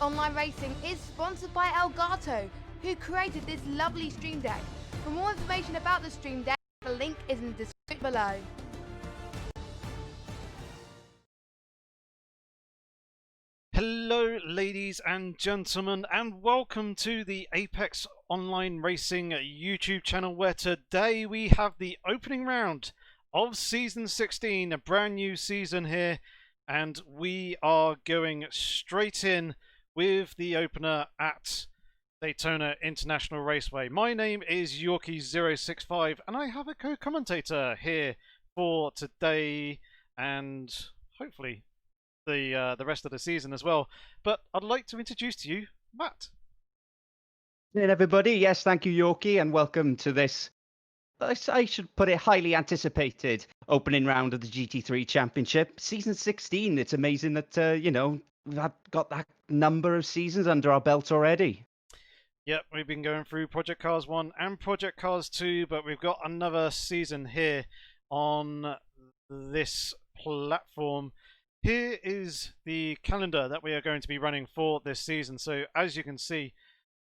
Online Racing is sponsored by Elgato, who created this lovely stream deck. For more information about the stream deck, the link is in the description below. Hello ladies and gentlemen, and welcome to the Apex Online Racing YouTube channel, where today we have the opening round of Season 16, a brand new season here, and we are going straight in with the opener at Daytona International Raceway. My name is Yorkie065 and I have a co-commentator here for today and hopefully the rest of the season as well. But I'd like to introduce to you Matt. Hey everybody, yes, thank you Yorkie, and welcome to this, I should put it, highly anticipated opening round of the GT3 Championship. Season 16, it's amazing that, you know, we've got that number of seasons under our belt already. Yep, we've been going through Project Cars 1 and Project Cars 2, but we've got another season here on this platform. Here is the calendar that we are going to be running for this season. So as you can see,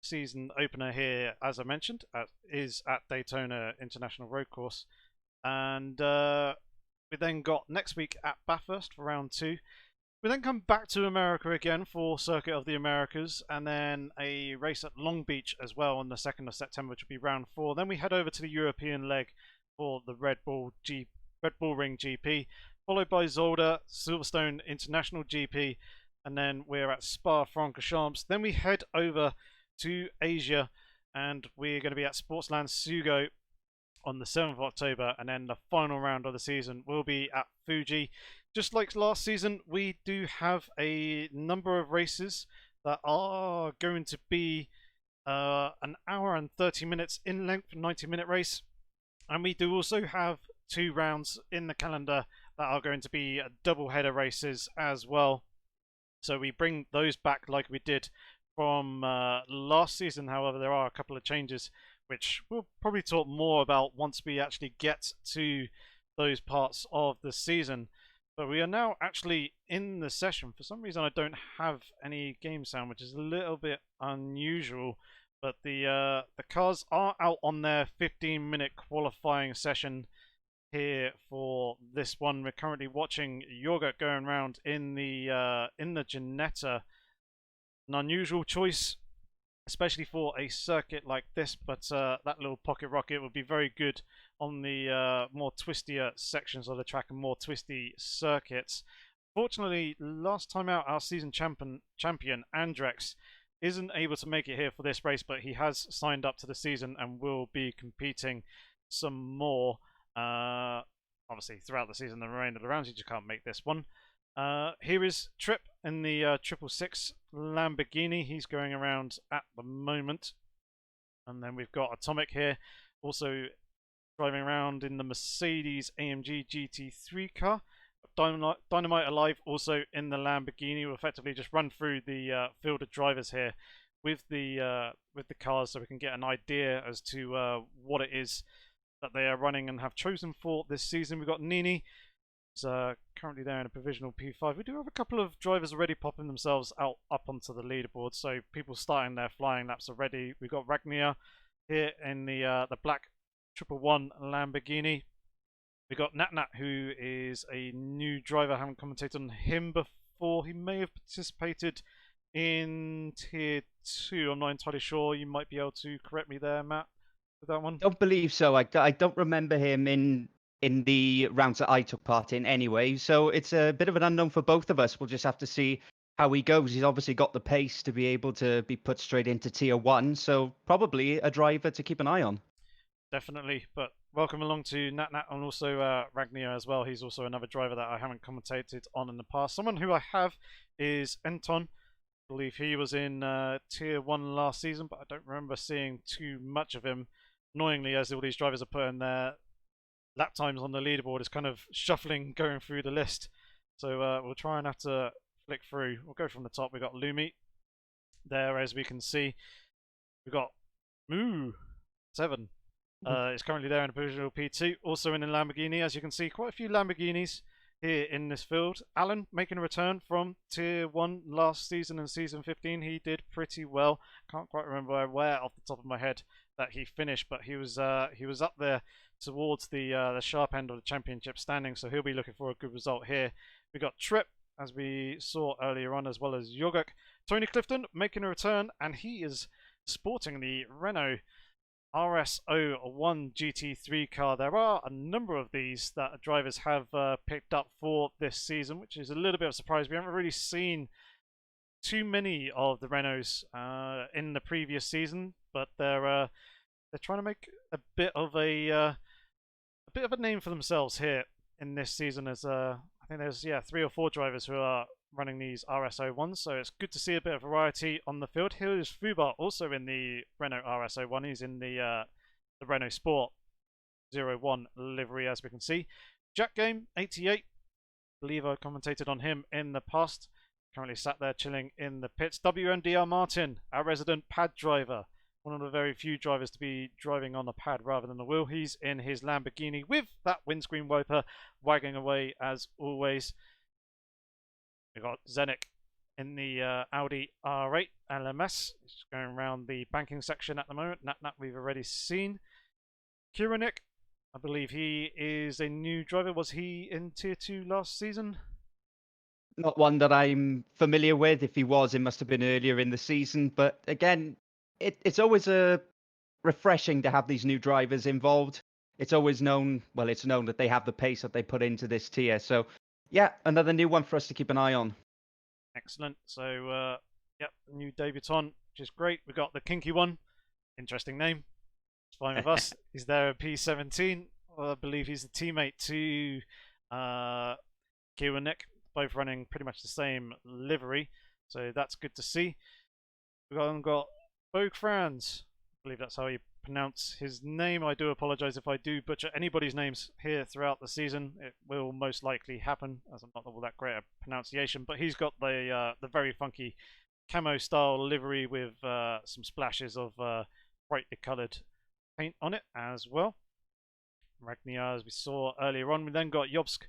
season opener here, as I mentioned, is at Daytona International Road Course. And we then got next week at Bathurst for round 2. We then come back to America again for Circuit of the Americas, and then a race at Long Beach as well on the 2nd of September, which will be round 4. Then we head over to the European leg for the Red Bull Ring GP, followed by Zolder, Silverstone International GP, and then we're at Spa-Francorchamps. Then we head over to Asia, and we're going to be at Sportsland Sugo on the 7th of October, and then the final round of the season will be at Fuji. Just like last season, we do have a number of races that are going to be an hour and 30 minutes in length, 90-minute race, and we do also have 2 rounds in the calendar that are going to be double-header races as well. So we bring those back like we did from last season. However, there are a couple of changes which we'll probably talk more about once we actually get to those parts of the season. But we are now actually in the session. For some reason I don't have any game sound, which is a little bit unusual. But the cars are out on their 15-minute qualifying session here for this one. We're currently watching Yogurt going around in the Ginetta. An unusual choice, especially for a circuit like this, but that little pocket rocket would be very good on the more twistier sections of the track and more twisty circuits. Fortunately, last time out, our season champion Andrex isn't able to make it here for this race, but he has signed up to the season and will be competing some more. Obviously, throughout the season, the remainder of the rounds, you just can't make this one. Here is Trip in the 666 Lamborghini. He's going around at the moment. And then we've got Atomic here, also driving around in the Mercedes AMG GT3 car. Dynamite Alive also in the Lamborghini. We'll effectively just run through the field of drivers here with the cars so we can get an idea as to what it is that they are running and have chosen for this season. We've got Nini. He's currently there in a provisional P5. We do have a couple of drivers already popping themselves out up onto the leaderboard, so people starting their flying laps already. We've got Ragnar here in the black 111 Lamborghini. We've got Natnat, who is a new driver. I haven't commentated on him before. He may have participated in Tier 2. I'm not entirely sure. You might be able to correct me there, Matt, with that one. Don't believe so. I don't remember him in the rounds that I took part in anyway, so it's a bit of an unknown for both of us. We'll just have to see how he goes. He's obviously got the pace to be able to be put straight into Tier 1, so probably a driver to keep an eye on. Definitely, but welcome along to Natnat and also Ragnar as well. He's also another driver that I haven't commentated on in the past. Someone who I have is Enton. I believe he was in Tier 1 last season, but I don't remember seeing too much of him. Annoyingly, as all these drivers are putting their lap times on the leaderboard, it's kind of shuffling going through the list. So we'll try and have to flick through. We'll go from the top. We've got Lumi there, as we can see. We've got Moo 7. Is currently there in a provisional P2, also in a Lamborghini. As you can see, quite a few Lamborghinis here in this field. Alan making a return from Tier 1 last season and Season 15. He did pretty well. Can't quite remember where off the top of my head that he finished, but he was up there towards the sharp end of the championship standing, so he'll be looking for a good result here. We got Trip, as we saw earlier on, as well as Yogurt. Tony Clifton making a return, and he is sporting the Renault RS01 GT3 car. There are a number of these that drivers have picked up for this season, which is a little bit of a surprise. We haven't really seen too many of the Renaults in the previous season, but they're trying to make a bit of a name for themselves here in this season. As I think there's 3 or 4 drivers who are running these RS01s, so it's good to see a bit of variety on the field. Here is Fubar, also in the Renault RS01. He's in the Renault Sport 01 livery, as we can see. Jack Game 88, I believe I commentated on him in the past. Currently sat there chilling in the pits. WMDR Martin, our resident pad driver, one of the very few drivers to be driving on the pad rather than the wheel. He's in his Lamborghini with that windscreen wiper wagging away as always. We've got Zenik in the Audi R8 LMS. It's going around the banking section at the moment. Nat we've already seen. Kiranik, I believe he is a new driver. Was he in Tier 2 last season? Not one that I'm familiar with. If he was, it must have been earlier in the season. But again, it's always refreshing to have these new drivers involved. It's always known, well, it's known that they have the pace that they put into this tier. So yeah, another new one for us to keep an eye on. Excellent. So, yep, new debutant, which is great. We've got the Kinky one. Interesting name. It's fine with us. He's there at P17. I believe he's a teammate to Kiwanik, both running pretty much the same livery. So that's good to see. We've got Bogue Franz. I believe that's how you pronounce his name. I do apologize if I do butcher anybody's names here throughout the season. It will most likely happen, as I'm not all that great at pronunciation. But he's got the very funky camo style livery with some splashes of brightly coloured paint on it as well. Ragnar, as we saw earlier on. We then got Jobsk.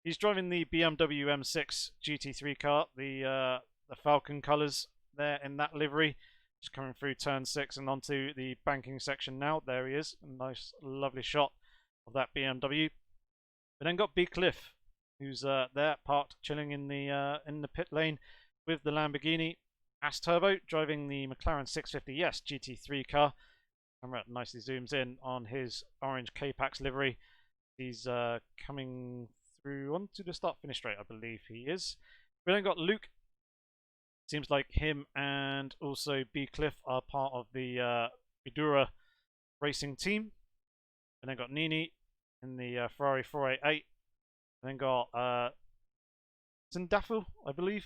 He's driving the BMW M6 GT3 car, the Falcon colours there in that livery. Just coming through turn 6 and onto the banking section now. There he is. A nice, lovely shot of that BMW. We then got B Cliff, who's there parked, chilling in the pit lane with the Lamborghini. As Turbo driving the McLaren 650S GT3 car. Camera nicely zooms in on his orange K-Pax livery. He's coming through onto the start-finish straight, I believe he is. We then got Luke. Seems like him and also B Cliff are part of the Vidura racing team. And then got Nini in the Ferrari 488. And then got Zindafel, I believe.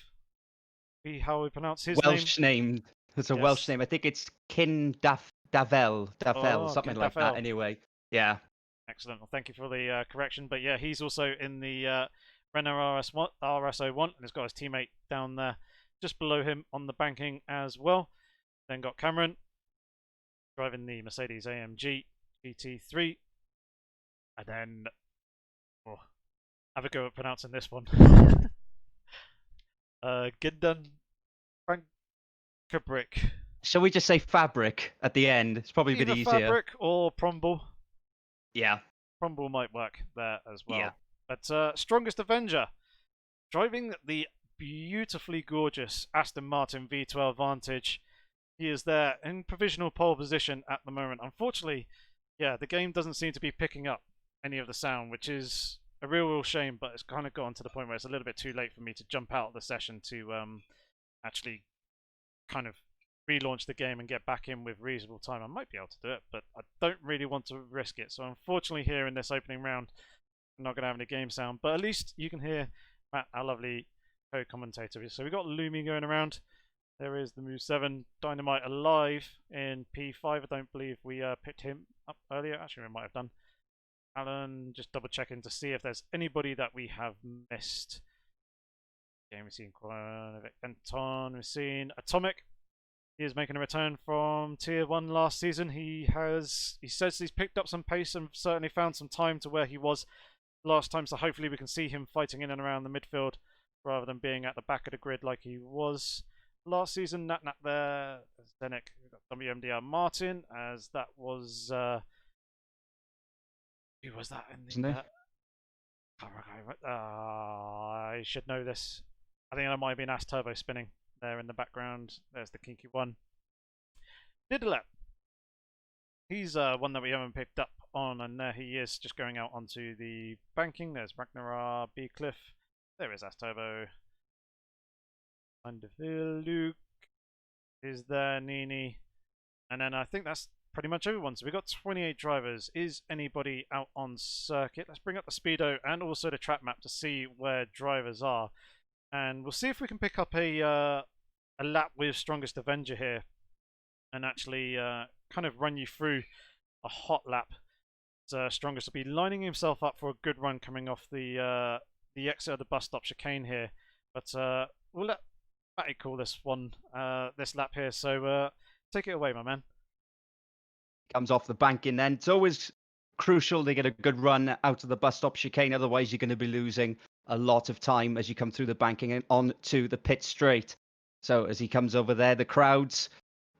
Be how we pronounce his Welsh name. It's a Yes. Welsh name. I think it's Davel, Oh, something like Davel. that. Anyway, yeah. Excellent. Well, thank you for the correction. But yeah, he's also in the Renault RS01 and has got his teammate down there just below him on the banking as well. Then got Cameron driving the Mercedes AMG GT3. And then, have a go at pronouncing this one. Gindan Frankabrick. Shall we just say Fabric at the end? It's probably a bit Either easier. Fabric or Promble. Yeah. Promble might work there as well. Yeah. But Strongest Avenger driving the beautifully gorgeous Aston Martin V12 Vantage. He is there in provisional pole position at the moment. Unfortunately, yeah, the game doesn't seem to be picking up any of the sound, which is a real shame, but it's kind of gotten to the point where it's a little bit too late for me to jump out of the session to actually kind of relaunch the game and get back in with reasonable time. I might be able to do it, but I don't really want to risk it. So unfortunately here in this opening round, I'm not going to have any game sound, but at least you can hear Matt, our lovely co-commentator. So we've got Lumi going around. There is the Move 7 Dynamite alive in P5. I don't believe we picked him up earlier. Actually, we might have done. Alan, just double checking to see if there's anybody that we have missed. Again, we've seen Anton, we've seen Atomic. He is making a return from Tier 1 last season. He says he's picked up some pace and certainly found some time to where he was last time, so hopefully we can see him fighting in and around the midfield rather than being at the back of the grid like he was last season. Nat there, Zenek, we've got WMDR Martin, as that was who was that in the I should know this. I think that might have been As Turbo spinning there in the background. There's the kinky one. Diddler. He's one that we haven't picked up on, and there he is, just going out onto the banking. There's Ragnar B. Cliff. There is As Turbo. Underfield Luke is there, Nini. And then I think that's pretty much everyone. So we've got 28 drivers. Is anybody out on circuit? Let's bring up the speedo and also the track map to see where drivers are. And we'll see if we can pick up a lap with Strongest Avenger here and actually kind of run you through a hot lap. So Strongest will be lining himself up for a good run coming off the exit of the bus stop chicane here. But we'll let Matty call this one, this lap here. So take it away, my man. Comes off the banking then. It's always crucial to get a good run out of the bus stop chicane, otherwise you're going to be losing a lot of time as you come through the banking and on to the pit straight. So as he comes over there, the crowds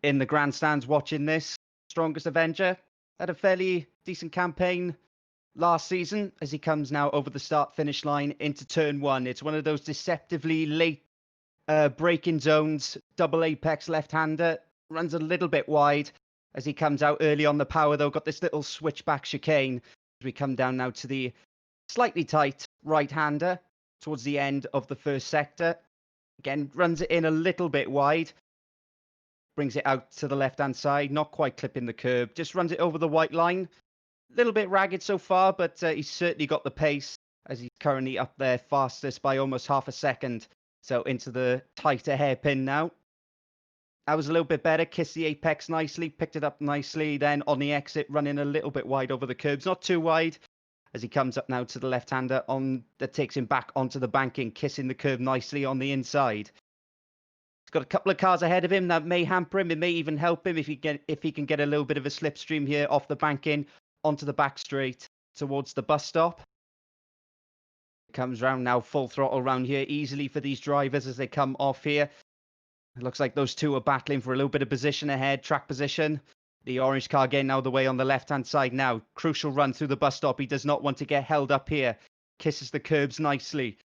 in the grandstands watching this. Strongest Avenger had a fairly decent campaign last season as he comes now over the start-finish line into turn one. It's one of those deceptively late braking zones, double apex left-hander, runs a little bit wide as he comes out early on the power, though. Got this little switchback chicane as we come down now to the slightly tight right-hander towards the end of the first sector. Again, runs it in a little bit wide, brings it out to the left-hand side, not quite clipping the curb, just runs it over the white line. A little bit ragged so far, but he's certainly got the pace as he's currently up there fastest by almost half a second. So into the tighter hairpin now. That was a little bit better. Kissed the apex nicely, picked it up nicely. Then on the exit, running a little bit wide over the curbs. Not too wide as he comes up now to the left-hander that takes him back onto the banking, kissing the curb nicely on the inside. He's got a couple of cars ahead of him that may hamper him. It may even help him if he can get a little bit of a slipstream here off the banking onto the back straight towards the bus stop. Comes round now, full throttle round here easily for these drivers as they come off here. It looks like those two are battling for a little bit of position ahead, track position. The orange car getting out of the way on the left-hand side now. Crucial run through the bus stop. He does not want to get held up here. Kisses the curbs nicely.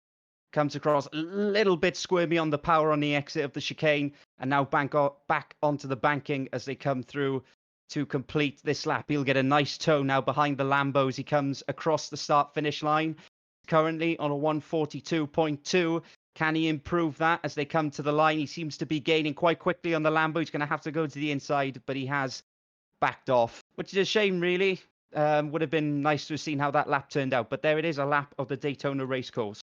Comes across a little bit squirmy on the power on the exit of the chicane. And now back onto the banking as they come through to complete this lap. He'll get a nice toe now behind the Lambo as he comes across the start-finish line. Currently on a 142.2. Can he improve that as they come to the line? He seems to be gaining quite quickly on the Lambo. He's going to have to go to the inside, but he has backed off, which is a shame, really. Would have been nice to have seen how that lap turned out, but there it is, a lap of the Daytona Race Course.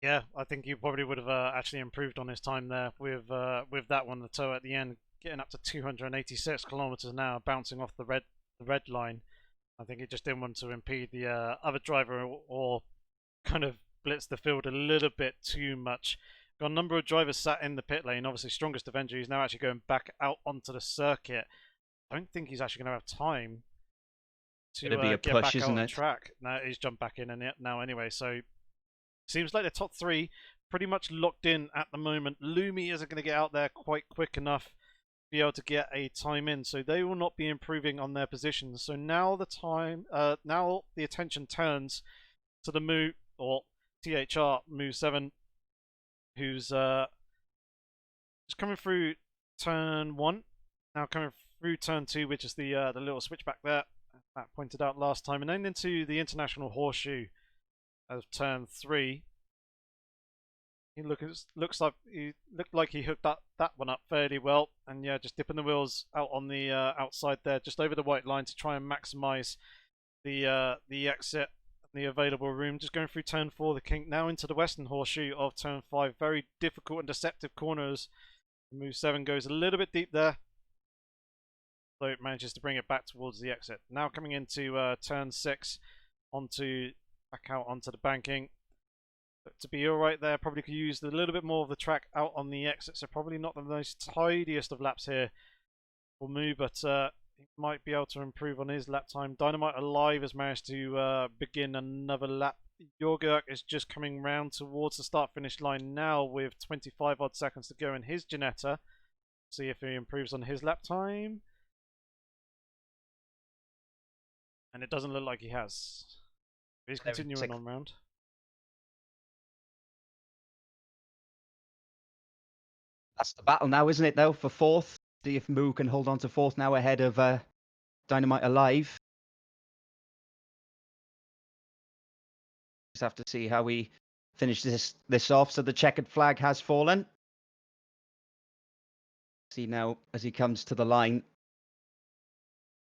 Yeah, I think he probably would have actually improved on his time there with that one, the toe at the end, getting up to 286 kilometers an hour, bouncing off the red line. I think he just didn't want to impede the other driver or kind of blitz the field a little bit too much. Got a number of drivers sat in the pit lane. Obviously, Strongest Avenger is now actually going back out onto the circuit. I don't think he's actually going to have time to be a get push, back out isn't on it? track. No, he's jumped back in now anyway. So seems like the top three pretty much locked in at the moment. Lumi isn't going to get out there quite quick enough to be able to get a time in, so they will not be improving on their positions. So now now the attention turns to the move or THR Move 7, who's just coming through turn 1, now coming through turn 2, which is the little switchback there that pointed out last time, and then into the International Horseshoe of turn 3. He looks like he hooked that one up fairly well, and yeah, just dipping the wheels out on the outside there, just over the white line to try and maximise the exit. The available room. Just going through turn 4, the kink, now into the western horseshoe of turn 5. Very difficult and deceptive corners. Move 7 goes a little bit deep there, so it manages to bring it back towards the exit. Now coming into turn 6, back out onto the banking. But to be alright there, probably could use a little bit more of the track out on the exit, so probably not the most tidiest of laps here for Moo, but he might be able to improve on his lap time. Dynamite Alive has managed to begin another lap. Jorgurk is just coming round towards the start-finish line now with 25 odd seconds to go in his Ginetta. See if he improves on his lap time. And it doesn't look like he has. He's continuing on round. That's the battle now, isn't it, though, for fourth? See if Moo can hold on to fourth now ahead of Dynamite Alive. Just have to see how we finish this off. So the checkered flag has fallen. See now as he comes to the line.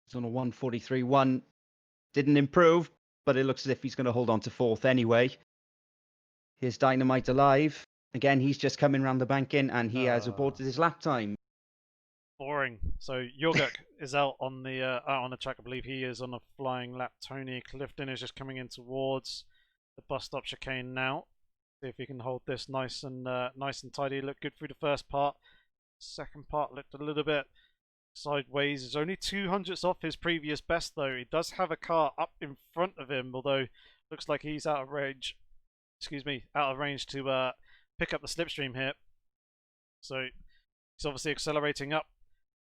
He's on a 1:43.1. Didn't improve, but it looks as if he's going to hold on to fourth anyway. Here's Dynamite Alive. Again, he's just coming around the banking, and he has aborted his lap time. Boring. So Jorgurk is out on the track. I believe he is on a flying lap. Tony Clifton is just coming in towards the bus stop chicane now. See if he can hold this nice and tidy. Looked good through the first part. Second part looked a little bit sideways. He's only 200ths off his previous best though. He does have a car up in front of him, although looks like he's out of range. Excuse me, out of range to pick up the slipstream here. So he's obviously accelerating up.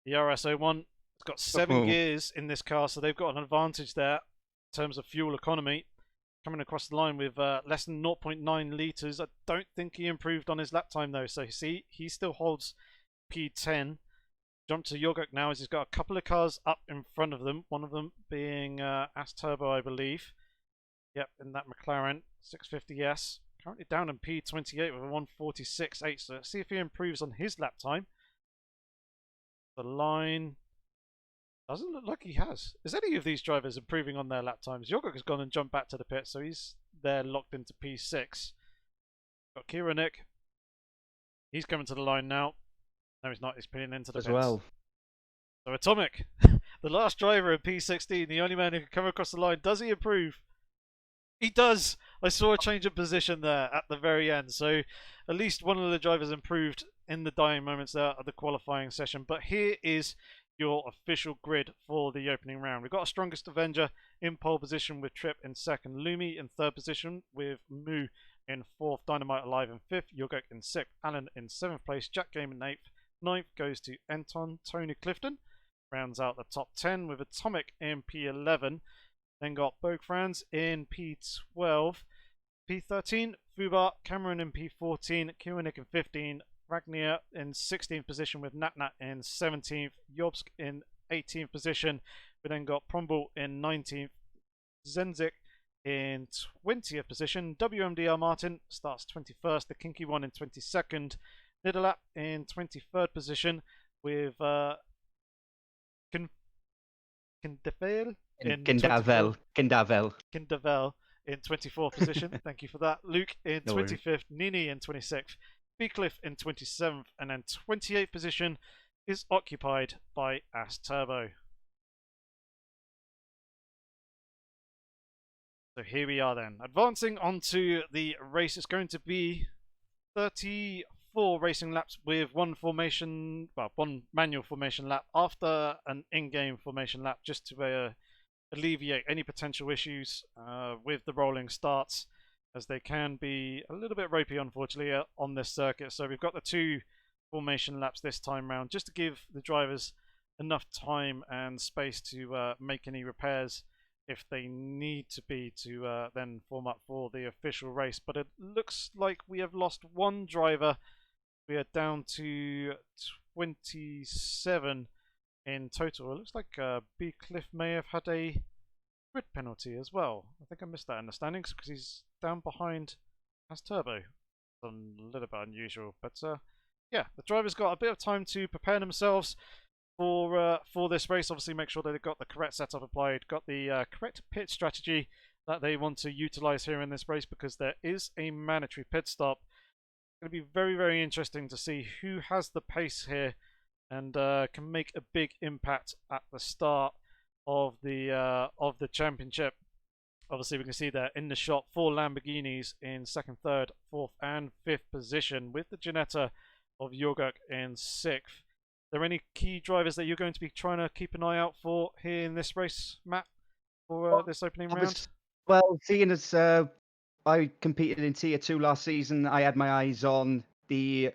The RS01 has got 7 gears in this car, so they've got an advantage there in terms of fuel economy. Coming across the line with less than 0.9 litres. I don't think he improved on his lap time though. So you see, he still holds P10. Jump to Jorgurk now as he's got a couple of cars up in front of them. One of them being AS Turbo, I believe. Yep, in that McLaren 650S. Currently down in P28 with a 1:46.8. So let's see if he improves on his lap time. The line doesn't look like he has. Is any of these drivers improving on their lap times? Jorgurk has gone and jumped back to the pit, so he's there locked into P6. Got Kiranik. He's coming to the line now. No, he's not. He's pinning into the pits. Well. So Atomic, the last driver in P16, the only man who can come across the line. Does he improve? He does. I saw a change of position there at the very end. So at least one of the drivers improved in the dying moments there of the qualifying session. But here is your official grid for the opening round. We've got our strongest Avenger in pole position with Trip in second, Lumi in third position with Moo in fourth, Dynamite Alive in fifth, Jorgurk in sixth, Alan in seventh place, Jack Game in eighth. Ninth goes to Anton. Tony Clifton rounds out the top 10 with Atomic in P11. Then got Bogfrans in P12. P13, Fubar, Cameron in P14, Kiwanik in 15, Ragnar in 16th position with Natnat in 17th, Jobsk in 18th position. We then got Prombul in 19th, Zenzik in 20th position, WMDR Martin starts 21st, the Kinky One in 22nd, Nidalap in 23rd position with Kindavel in 24th position. Thank you for that. Luke in 25th, Nini in 26th, Beecliff in 27th, and then 28th position is occupied by AS Turbo. So here we are then. Advancing onto the race, it's going to be 34 racing laps with one manual formation lap after an in-game formation lap, just to alleviate any potential issues with the rolling starts, as they can be a little bit ropey, unfortunately, on this circuit. So we've got the 2 formation laps this time round, just to give the drivers enough time and space to make any repairs if they need to be, to then form up for the official race. But it looks like we have lost one driver. We are down to 27 in total. It looks like Beecliff may have had a grid penalty as well. I think I missed that in the standings because he's down behind AS Turbo. It's a little bit unusual, but yeah, the drivers got a bit of time to prepare themselves for this race. Obviously, make sure that they've got the correct setup applied, got the correct pit strategy that they want to utilize here in this race, because there is a mandatory pit stop. It's going to be very, very interesting to see who has the pace here and can make a big impact at the start of the championship. Obviously, we can see there in the shot 4 Lamborghinis in second, third, fourth, and fifth position, with the Ginetta of Jorgurk in sixth. there any key drivers that you're going to be trying to keep an eye out for here in this race, Matt, for this opening round? Well, seeing as I competed in Tier 2 last season, I had my eyes on the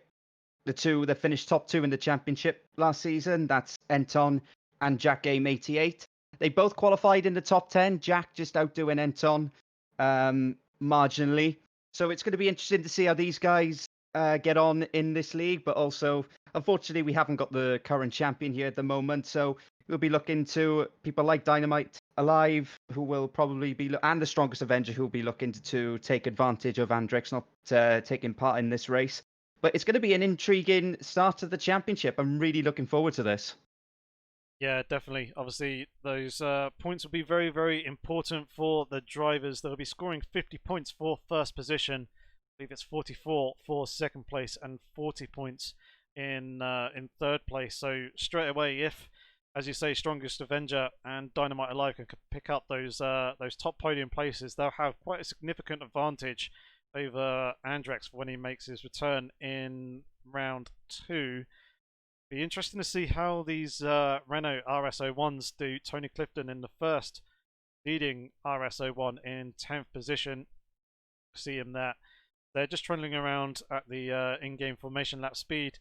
two that finished top 2 in the championship last season. That's Enton and Jack Game 88. They both qualified in the top 10. Jack just outdoing Enton marginally. So it's going to be interesting to see how these guys get on in this league. But also, unfortunately, we haven't got the current champion here at the moment. So we'll be looking to people like Dynamite Alive, who will probably be, and the Strongest Avenger, who will be looking to take advantage of Andrex not taking part in this race. But it's going to be an intriguing start to the championship. I'm really looking forward to this. Yeah, definitely. Obviously, those points will be very, very important for the drivers. They'll be scoring 50 points for first position. I believe it's 44 for second place and 40 points in third place. So straight away, if, as you say, Strongest Avenger and Dynamite Alive can pick up those top podium places, they'll have quite a significant advantage over Andrex when he makes his return in round 2. Be interesting to see how these Renault RS01s do. Tony Clifton in the first, leading RS01 in 10th position. See him there. They're just trundling around at the in-game formation lap speed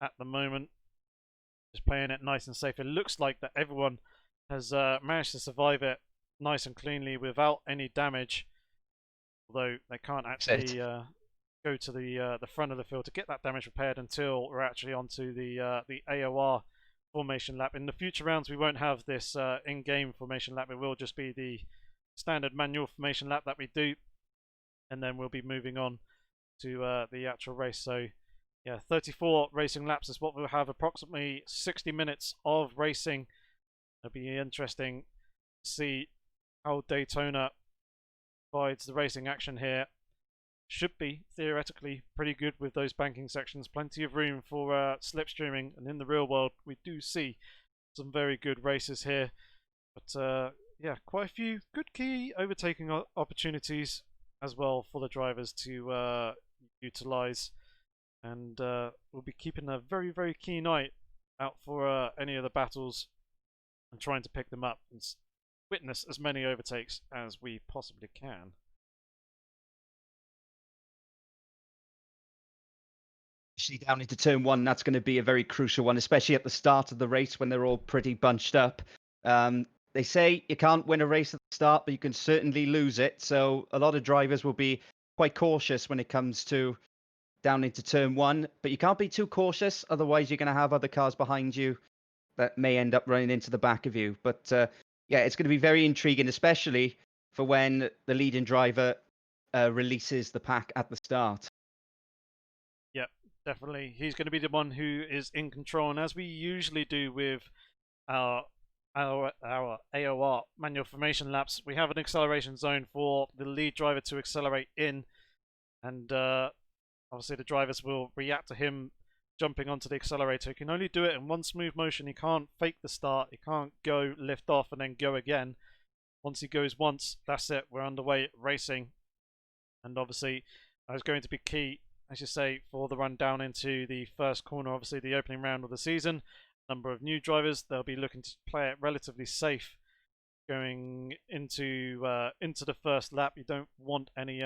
at the moment. Just playing it nice and safe. It looks like that everyone has managed to survive it nice and cleanly without any damage. Although they can't actually go to the front of the field to get that damage repaired until we're actually onto the AOR formation lap. In the future rounds, we won't have this in-game formation lap. It will just be the standard manual formation lap that we do, and then we'll be moving on to the actual race. So yeah, 34 racing laps is what we'll have. Approximately 60 minutes of racing. It'll be interesting to see how Daytona provides the racing action here. Should be theoretically pretty good with those banking sections. Plenty of room for slipstreaming, and in the real world we do see some very good races here. But yeah, quite a few good key overtaking opportunities as well for the drivers to utilize, and we'll be keeping a very, very keen eye out for any of the battles and trying to pick them up and witness as many overtakes as we possibly can. Down into turn 1, that's going to be a very crucial one, especially at the start of the race when they're all pretty bunched up. They say you can't win a race at the start, but you can certainly lose it. So a lot of drivers will be quite cautious when it comes to down into turn 1, but you can't be too cautious, otherwise you're going to have other cars behind you that may end up running into the back of you. But yeah, it's going to be very intriguing, especially for when the leading driver releases the pack at the start. Yep, definitely. He's going to be the one who is in control, and as we usually do with our AOR manual formation laps, we have an acceleration zone for the lead driver to accelerate in, and obviously the drivers will react to him jumping onto the accelerator. He can only do it in one smooth motion. He can't fake the start. He can't go lift off and then go again. Once he goes once, that's it. We're underway racing, and obviously that is going to be key, as you say, for the run down into the first corner. Obviously the opening round of the season, number of new drivers, they'll be looking to play it relatively safe going into the first lap. You don't want any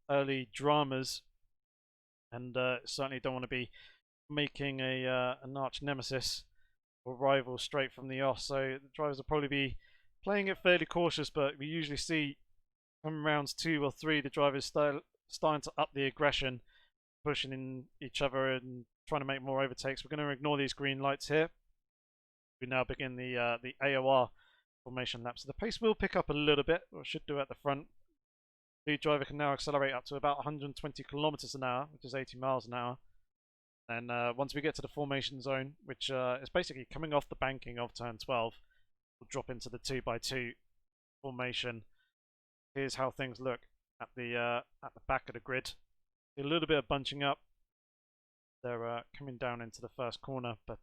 early dramas, and certainly don't want to be making an arch nemesis or rival straight from the off. So the drivers will probably be playing it fairly cautious, but we usually see from rounds 2 or 3 the drivers starting to up the aggression, pushing in each other and trying to make more overtakes. We're going to ignore these green lights here. We now begin the AOR formation lap. So the pace will pick up a little bit, or should do at the front. Lead driver can now accelerate up to about 120 kilometers an hour, which is 80 miles an hour. And once we get to the formation zone, which is basically coming off the banking of turn 12, we'll drop into the 2x2 formation. Here's how things look at the back of the grid. A little bit of bunching up. They're coming down into the first corner, but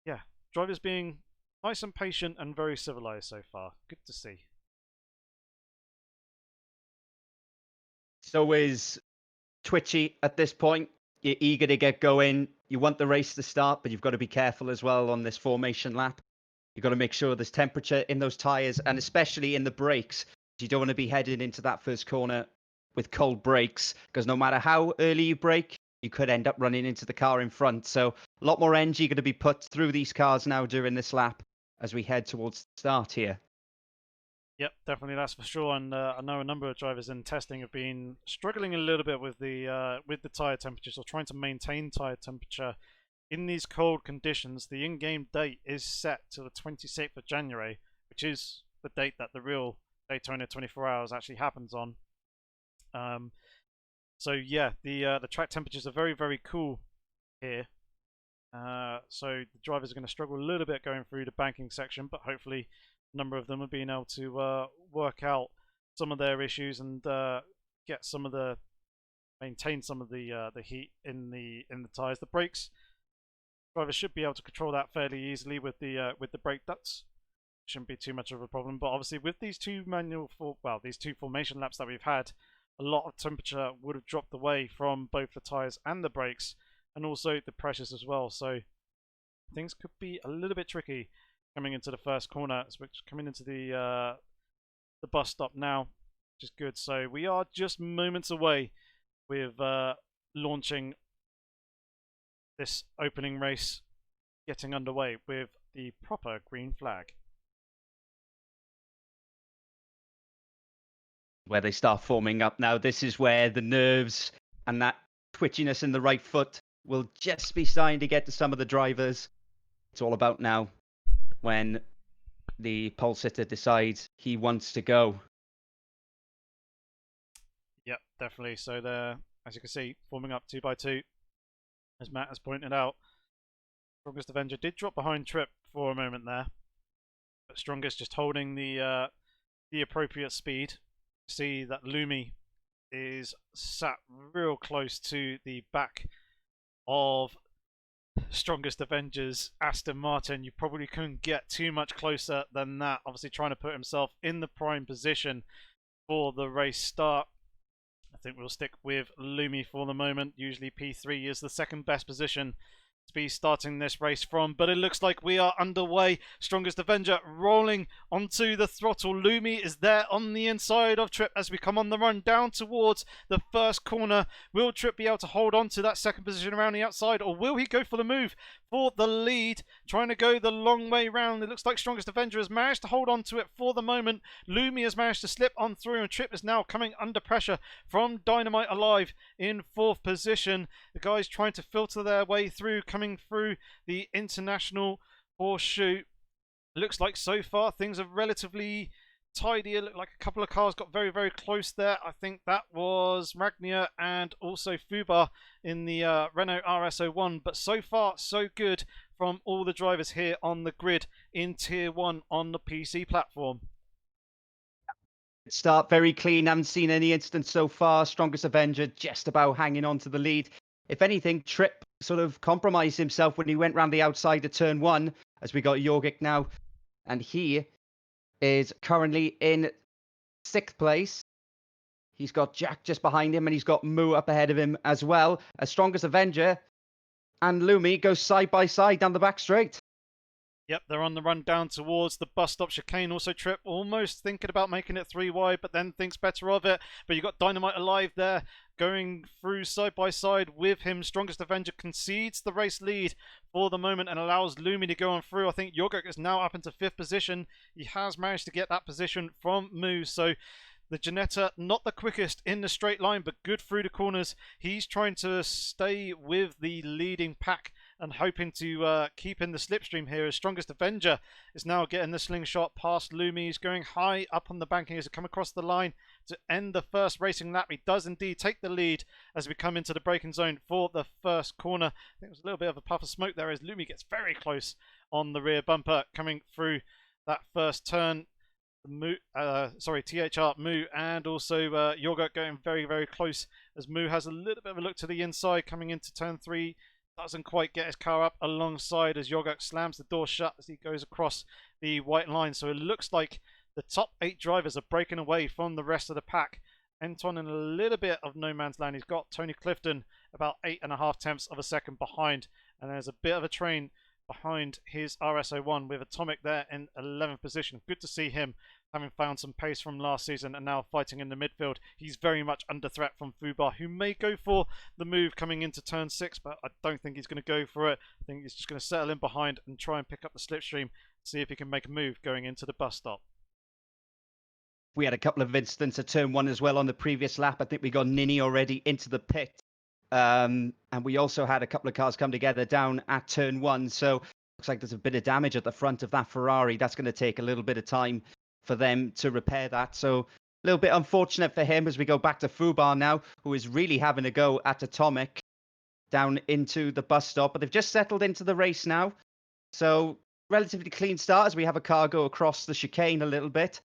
yeah, drivers being nice and patient and very civilized so far. Good to see. It's always twitchy at this point. You're eager to get going. You want the race to start, but you've got to be careful as well on this formation lap. You've got to make sure there's temperature in those tyres, and especially in the brakes. You don't want to be heading into that first corner with cold brakes, because no matter how early you brake, you could end up running into the car in front. So a lot more energy going to be put through these cars now during this lap as we head towards the start here. Yep, definitely, that's for sure. And I know a number of drivers in testing have been struggling a little bit with the tyre temperatures, or trying to maintain tyre temperature in these cold conditions. The in-game date is set to the 26th of January, which is the date that the real Daytona 24 Hours actually happens on. So yeah, the track temperatures are very, very cool here. So the drivers are going to struggle a little bit going through the banking section, but hopefully a number of them have been able to work out some of their issues and maintain some of the heat in the tyres. The brakes, drivers should be able to control that fairly easily with the brake ducts. Shouldn't be too much of a problem. But obviously with these two formation laps that we've had, a lot of temperature would have dropped away from both the tyres and the brakes, and also the pressures as well. So things could be a little bit tricky coming into the first corner, which coming into the bus stop now, which is good. So we are just moments away with launching this opening race, getting underway with the proper green flag. Where they start forming up now, this is where the nerves and that twitchiness in the right foot will just be starting to get to some of the drivers. It's all about now when the pole sitter decides he wants to go. Yep, definitely. So they're, as you can see, forming up 2 by 2. As Matt has pointed out, Strongest Avenger did drop behind Trip for a moment there, but Strongest just holding the appropriate speed. See that Lumi is sat real close to the back of Strongest Avenger's Aston Martin. You probably couldn't get too much closer than that. Obviously trying to put himself in the prime position for the race start. I think we'll stick with Lumi for the moment. Usually P3 is the second best position to be starting this race from, but it looks like we are underway. Strongest Avenger rolling onto the throttle. Lumi is there on the inside of Trip as we come on the run down towards the first corner. Will Trip be able to hold on to that second position around the outside, or will he go for the move for the lead, trying to go the long way round? It looks like Strongest Avenger has managed to hold on to it for the moment. Lumi has managed to slip on through, and Trip is now coming under pressure from Dynamite Alive in 4th position. The guys trying to filter their way through, coming through the international horseshoe. Looks like so far things are relatively tidy. It looked like a couple of cars got very, very close there. I think that was Magnia and also Fubar in the Renault RS01. But so far, so good from all the drivers here on the grid in Tier 1 on the PC platform. Start very clean. Haven't seen any instance so far. Strongest Avenger just about hanging on to the lead. If anything, Trip sort of compromised himself when he went round the outside of turn 1, as we got Jorgic now. And he is currently in 6th place. He's got Jack just behind him, and he's got Moo up ahead of him as well. As Strongest Avenger and Lumi go side by side down the back straight. Yep, they're on the run down towards the bus stop chicane. Also Trip almost thinking about making it 3 wide, but then thinks better of it. But you've got Dynamite Alive there going through side by side with him. Strongest Avenger concedes the race lead for the moment and allows Lumi to go on through. I think Jorgic is now up into 5th position. He has managed to get that position from Moo. So the Ginetta, not the quickest in the straight line, but good through the corners. He's trying to stay with the leading pack and hoping to keep in the slipstream here, as Strongest Avenger is now getting the slingshot past Lumi. He's going high up on the banking as he come across the line to end the first racing lap. He does indeed take the lead as we come into the braking zone for the first corner. I think it was a little bit of a puff of smoke there as Lumi gets very close on the rear bumper coming through that first turn. THR, Moo, and also Jorgic going very, very close as Moo has a little bit of a look to the inside coming into turn 3. Doesn't quite get his car up alongside as Jorgic slams the door shut as he goes across the white line. So it looks like the top 8 drivers are breaking away from the rest of the pack. Anton in a little bit of no man's land. He's got Tony Clifton about 8.5 tenths of a second behind and there's a bit of a train behind his RS01 with Atomic there in 11th position. Good to see him having found some pace from last season and now fighting in the midfield. He's very much under threat from Fubar, who may go for the move coming into turn 6, but I don't think he's going to go for it. I think he's just going to settle in behind and try and pick up the slipstream, see if he can make a move going into the bus stop. We had a couple of incidents at turn 1 as well on the previous lap. I think we got Nini already into the pit. And we also had a couple of cars come together down at turn 1. So looks like there's a bit of damage at the front of that Ferrari. That's going to take a little bit of time for them to repair that. So a little bit unfortunate for him as we go back to Fubar now, who is really having a go at Atomic down into the bus stop. But they've just settled into the race now. So relatively clean start as we have a car go across the chicane a little bit.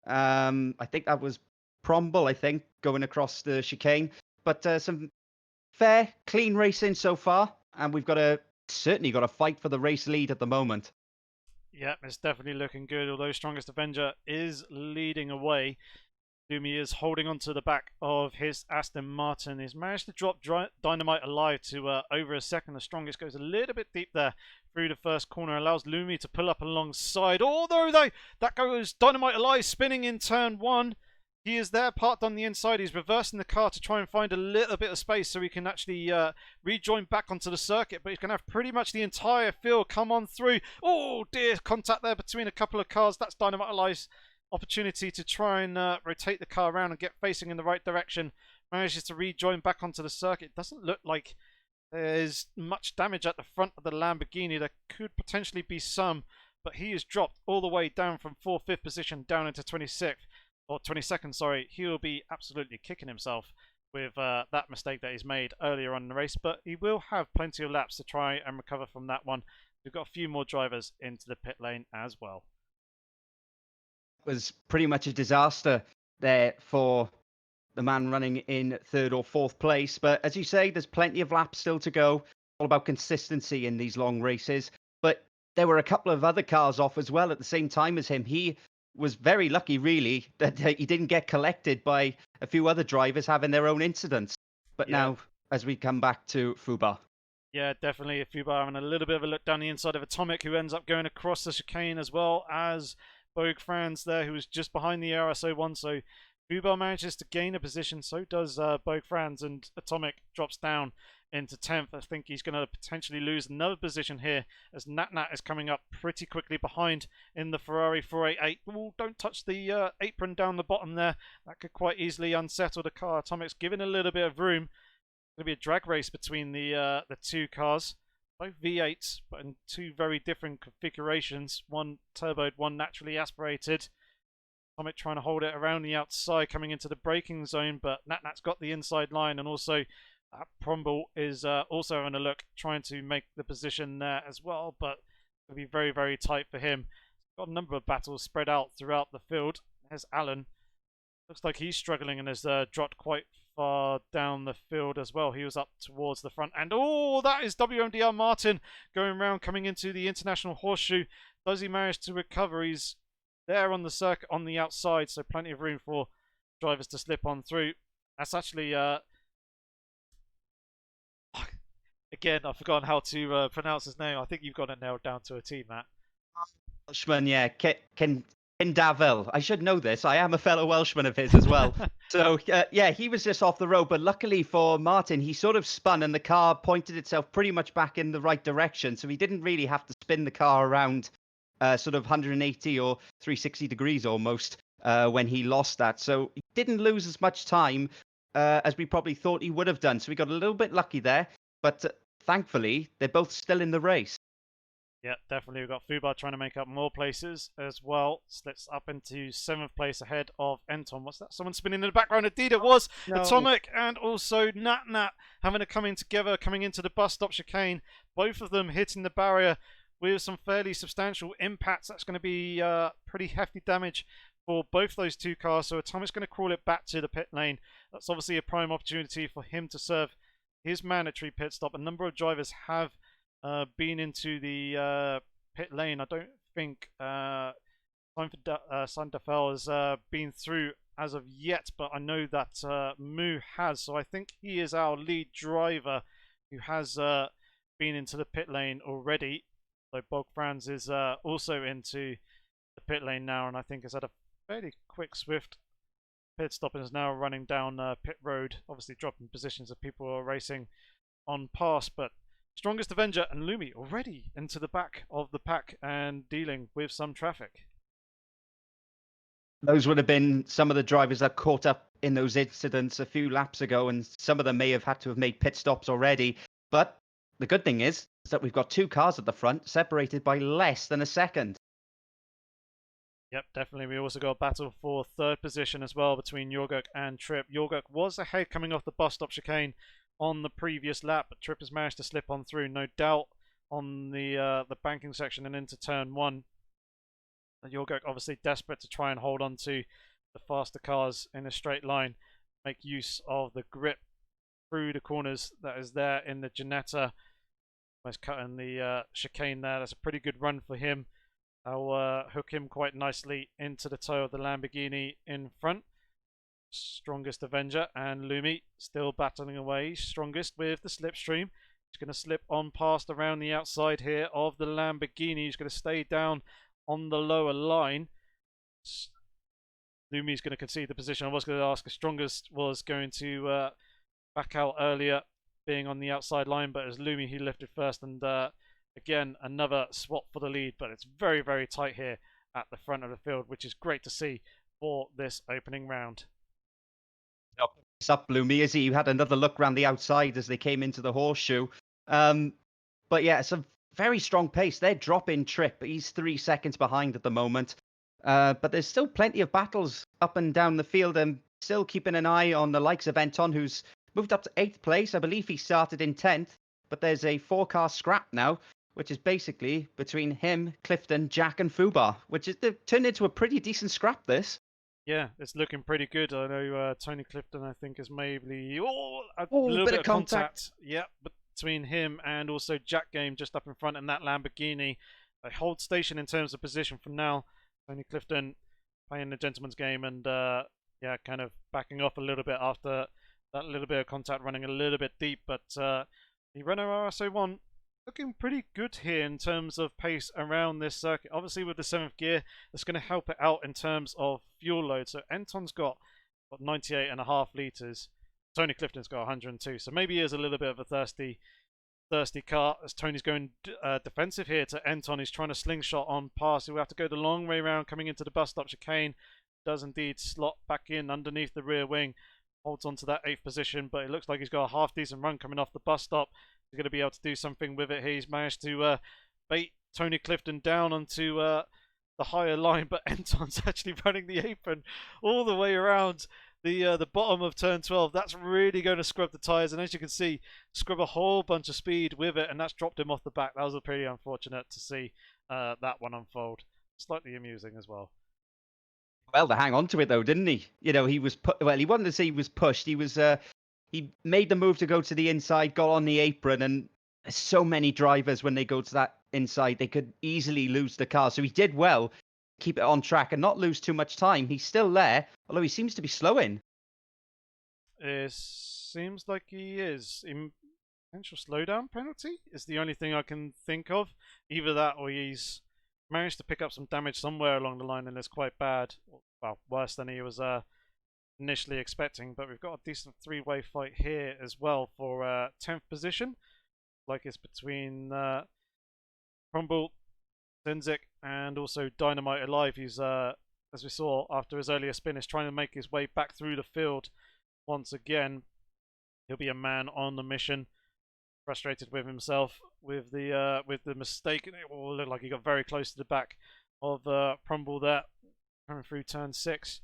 I think that was Promble, going across the chicane. But some fair, clean racing so far. And we've certainly got a fight for the race lead at the moment. Yeah, it's definitely looking good, although Strongest Avenger is leading away. Lumi is holding on to the back of his Aston Martin. He's managed to drop Dynamite alive to over a second. The Strongest goes a little bit deep there through the first corner, allows Lumi to pull up alongside. Although, that goes Dynamite alive spinning in turn 1. He is there parked on the inside. He's reversing the car to try and find a little bit of space so he can actually rejoin back onto the circuit. But he's going to have pretty much the entire field come on through. Oh dear, contact there between a couple of cars. That's Dynamite Alive's opportunity to try and rotate the car around and get facing in the right direction. Manages to rejoin back onto the circuit. It doesn't look like there's much damage at the front of the Lamborghini. There could potentially be some, but he is dropped all the way down from 4th, 5th position down into 26th. Or 22nd, sorry. He will be absolutely kicking himself with that mistake that he's made earlier on in the race, but he will have plenty of laps to try and recover from that one. We've got a few more drivers into the pit lane as well. It was pretty much a disaster there for the man running in 3rd or 4th place, but as you say, there's plenty of laps still to go. All about consistency in these long races, but there were a couple of other cars off as well at the same time as him. He was very lucky, really, that he didn't get collected by a few other drivers having their own incidents. But now, as we come back to Fubar. Yeah, definitely. Fubar having a little bit of a look down the inside of Atomic, who ends up going across the chicane, as well as Bogue Franz there, who was just behind the RS01. So Fubar manages to gain a position, so does Bogue Franz, and Atomic drops down into 10th. I think he's going to potentially lose another position here as Nat is coming up pretty quickly behind in the Ferrari 488. Ooh, don't touch the apron down the bottom there. That could quite easily unsettle the car. Atomic's giving a little bit of room. It's going to be a drag race between the two cars. Both V8s, but in two very different configurations. One turboed, one naturally aspirated. Atomic trying to hold it around the outside coming into the braking zone, but Nat's got the inside line, and also Promble is also having a look, trying to make the position there as well, but it'll be very, very tight for him. Got a number of battles spread out throughout the field. There's Alan. Looks like he's struggling and has dropped quite far down the field as well. He was up towards the front. And oh, that is WMDR Martin going round, coming into the International Horseshoe. Does he manage to recover? He's there on the circuit on the outside, so plenty of room for drivers to slip on through. That's actually... Again, I've forgotten how to pronounce his name. I think you've got it nailed down to a T, Matt. Welshman, yeah. Ken Davel. I should know this. I am a fellow Welshman of his as well. So, yeah, he was just off the road. But luckily for Martin, he sort of spun and the car pointed itself pretty much back in the right direction. So he didn't really have to spin the car around sort of 180 or 360 degrees almost when he lost that. So he didn't lose as much time as we probably thought he would have done. So we got a little bit lucky there. But thankfully, they're both still in the race. Yeah, definitely. We've got Fubar trying to make up more places as well. Slips up into 7th place ahead of Enton. What's that? Someone spinning in the background. Indeed, it was Atomic and also Nat having to come in together, coming into the bus stop chicane. Both of them hitting the barrier with some fairly substantial impacts. That's going to be pretty hefty damage for both those two cars. So Atomic's going to crawl it back to the pit lane. That's obviously a prime opportunity for him to serve his mandatory pit stop. A number of drivers have been into the pit lane. I don't think Sandefel has been through as of yet, but I know that Mu has. So I think he is our lead driver who has been into the pit lane already. So Bog Franz is also into the pit lane now, and I think has had a fairly quick, swift pit stop and is now running down pit road, obviously dropping positions of people who are racing on pass. But Strongest Avenger and Lumi already into the back of the pack and dealing with some traffic. Those would have been some of the drivers that caught up in those incidents a few laps ago, and some of them may have had to have made pit stops already. But the good thing is that we've got two cars at the front, separated by less than a second. Yep, definitely. We also got a battle for third position as well between Jorguk and Tripp. Jorguk was ahead coming off the bus stop chicane on the previous lap, but Tripp has managed to slip on through, no doubt, on the banking section and into turn one. Jorguk obviously desperate to try and hold on to the faster cars in a straight line, make use of the grip through the corners that is there in the Ginetta. Almost cutting the chicane there. That's a pretty good run for him. I'll hook him quite nicely into the toe of the Lamborghini in front. Strongest Avenger and Lumi still battling away. Strongest with the slipstream. He's going to slip on past around the outside here of the Lamborghini. He's going to stay down on the lower line. Lumi's going to concede the position. I was going to ask if Strongest was going to back out earlier, being on the outside line, but as Lumi, he lifted first, and again, another swap for the lead, but it's very, very tight here at the front of the field, which is great to see for this opening round. It's up, Lumi, as he had another look around the outside as they came into the horseshoe. But yeah, it's a very strong pace. They're dropping Tripp. He's 3 seconds behind at the moment. But there's still plenty of battles up and down the field, and still keeping an eye on the likes of Anton, who's moved up to 8th place. I believe he started in 10th, but there's a 4-car scrap now, which is basically between him, Clifton, Jack, and Fubar, which is turned into a pretty decent scrap, this. Yeah, it's looking pretty good. I know Tony Clifton, I think, is maybe a Oh, little bit bit of contact. Yeah, but between him and also Jack Game just up in front in that Lamborghini. They hold station in terms of position for now. Tony Clifton playing the gentleman's game and yeah, kind of backing off a little bit after that little bit of contact, running a little bit deep. But the Renault RS01 looking pretty good here in terms of pace around this circuit. Obviously with the 7th gear, that's going to help it out in terms of fuel load. So Anton's got 98.5 litres. Tony Clifton's got 102. So maybe he is a little bit of a thirsty car, as Tony's going defensive here to Anton. He's trying to slingshot on pass. He'll have to go the long way round coming into the bus stop chicane. Does indeed slot back in underneath the rear wing. Holds on to that 8th position, but it looks like he's got a half decent run coming off the bus stop. He's going to be able to do something with it. He's managed to bait Tony Clifton down onto the higher line, but Anton's actually running the apron all the way around the bottom of turn 12. That's really going to scrub the tyres, and as you can see, scrub a whole bunch of speed with it, and that's dropped him off the back. That was pretty unfortunate to see that one unfold. Slightly amusing as well. Well, to hang on to it though, didn't he? You know, he was well, he wanted to say he was pushed. He was he made the move to go to the inside, got on the apron, and so many drivers, when they go to that inside, they could easily lose the car. So he did well, keep it on track and not lose too much time. He's still there, although he seems to be slowing. It seems like he is. Potential slowdown penalty is the only thing I can think of. Either that or he's managed to pick up some damage somewhere along the line and it's quite bad. Well, worse than he was initially expecting. But we've got a decent three-way fight here as well for 10th position. Like it's between Crumble, Zenzik, and also Dynamite Alive. He's, as we saw after his earlier spin, is trying to make his way back through the field once again. He'll be a man on the mission. Frustrated with himself with the mistake. It will look like he got very close to the back of Crumble there, coming through turn 6.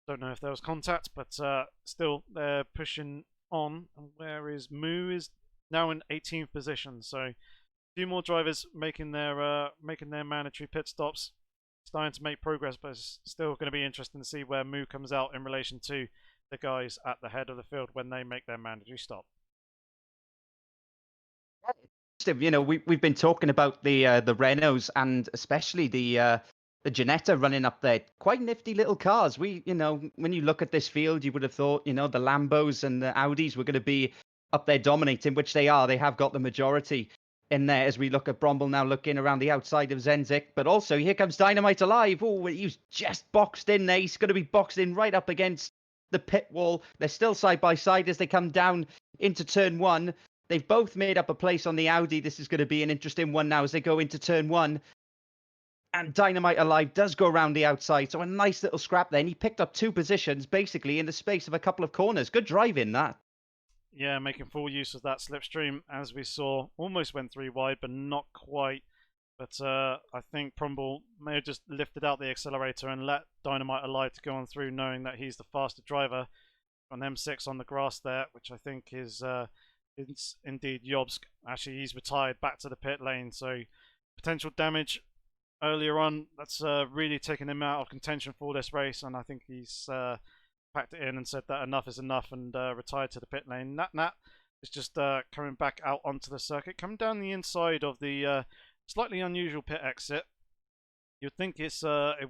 Don't know if there was contact, but still they're pushing on. And where is Moo? Is now in 18th position. So a few more drivers making their mandatory pit stops, starting to make progress, but it's still going to be interesting to see where Moo comes out in relation to the guys at the head of the field when they make their mandatory stop. You know, we've been talking about the Renaults and especially the Ginetta running up there. Quite nifty little cars. You know, when you look at this field, you would have thought, you know, the Lambos and the Audis were going to be up there dominating, which they are. They have got the majority in there as we look at Bromble now looking around the outside of Zenzik. But also, here comes Dynamite alive. Oh, he's just boxed in there. He's going to be boxed in right up against the pit wall. They're still side by side as they come down into turn one. They've both made up a place on the Audi. This is going to be an interesting one now as they go into turn one. And Dynamite alive does go around the outside. So a nice little scrap there. And he picked up 2 positions basically in the space of a couple of corners. Good driving that. Yeah, making full use of that slipstream, as we saw. Almost went 3 wide, but not quite. But I think Prumble may have just lifted out the accelerator and let Dynamite alive to go on through, knowing that he's the faster driver. On M6 on the grass there, which I think is indeed Jobsk. Actually, he's retired back to the pit lane, so potential damage earlier on. That's really taken him out of contention for this race, and I think he's packed it in and said that enough is enough and retired to the pit lane. Nat is just coming back out onto the circuit, coming down the inside of the slightly unusual pit exit. You'd think it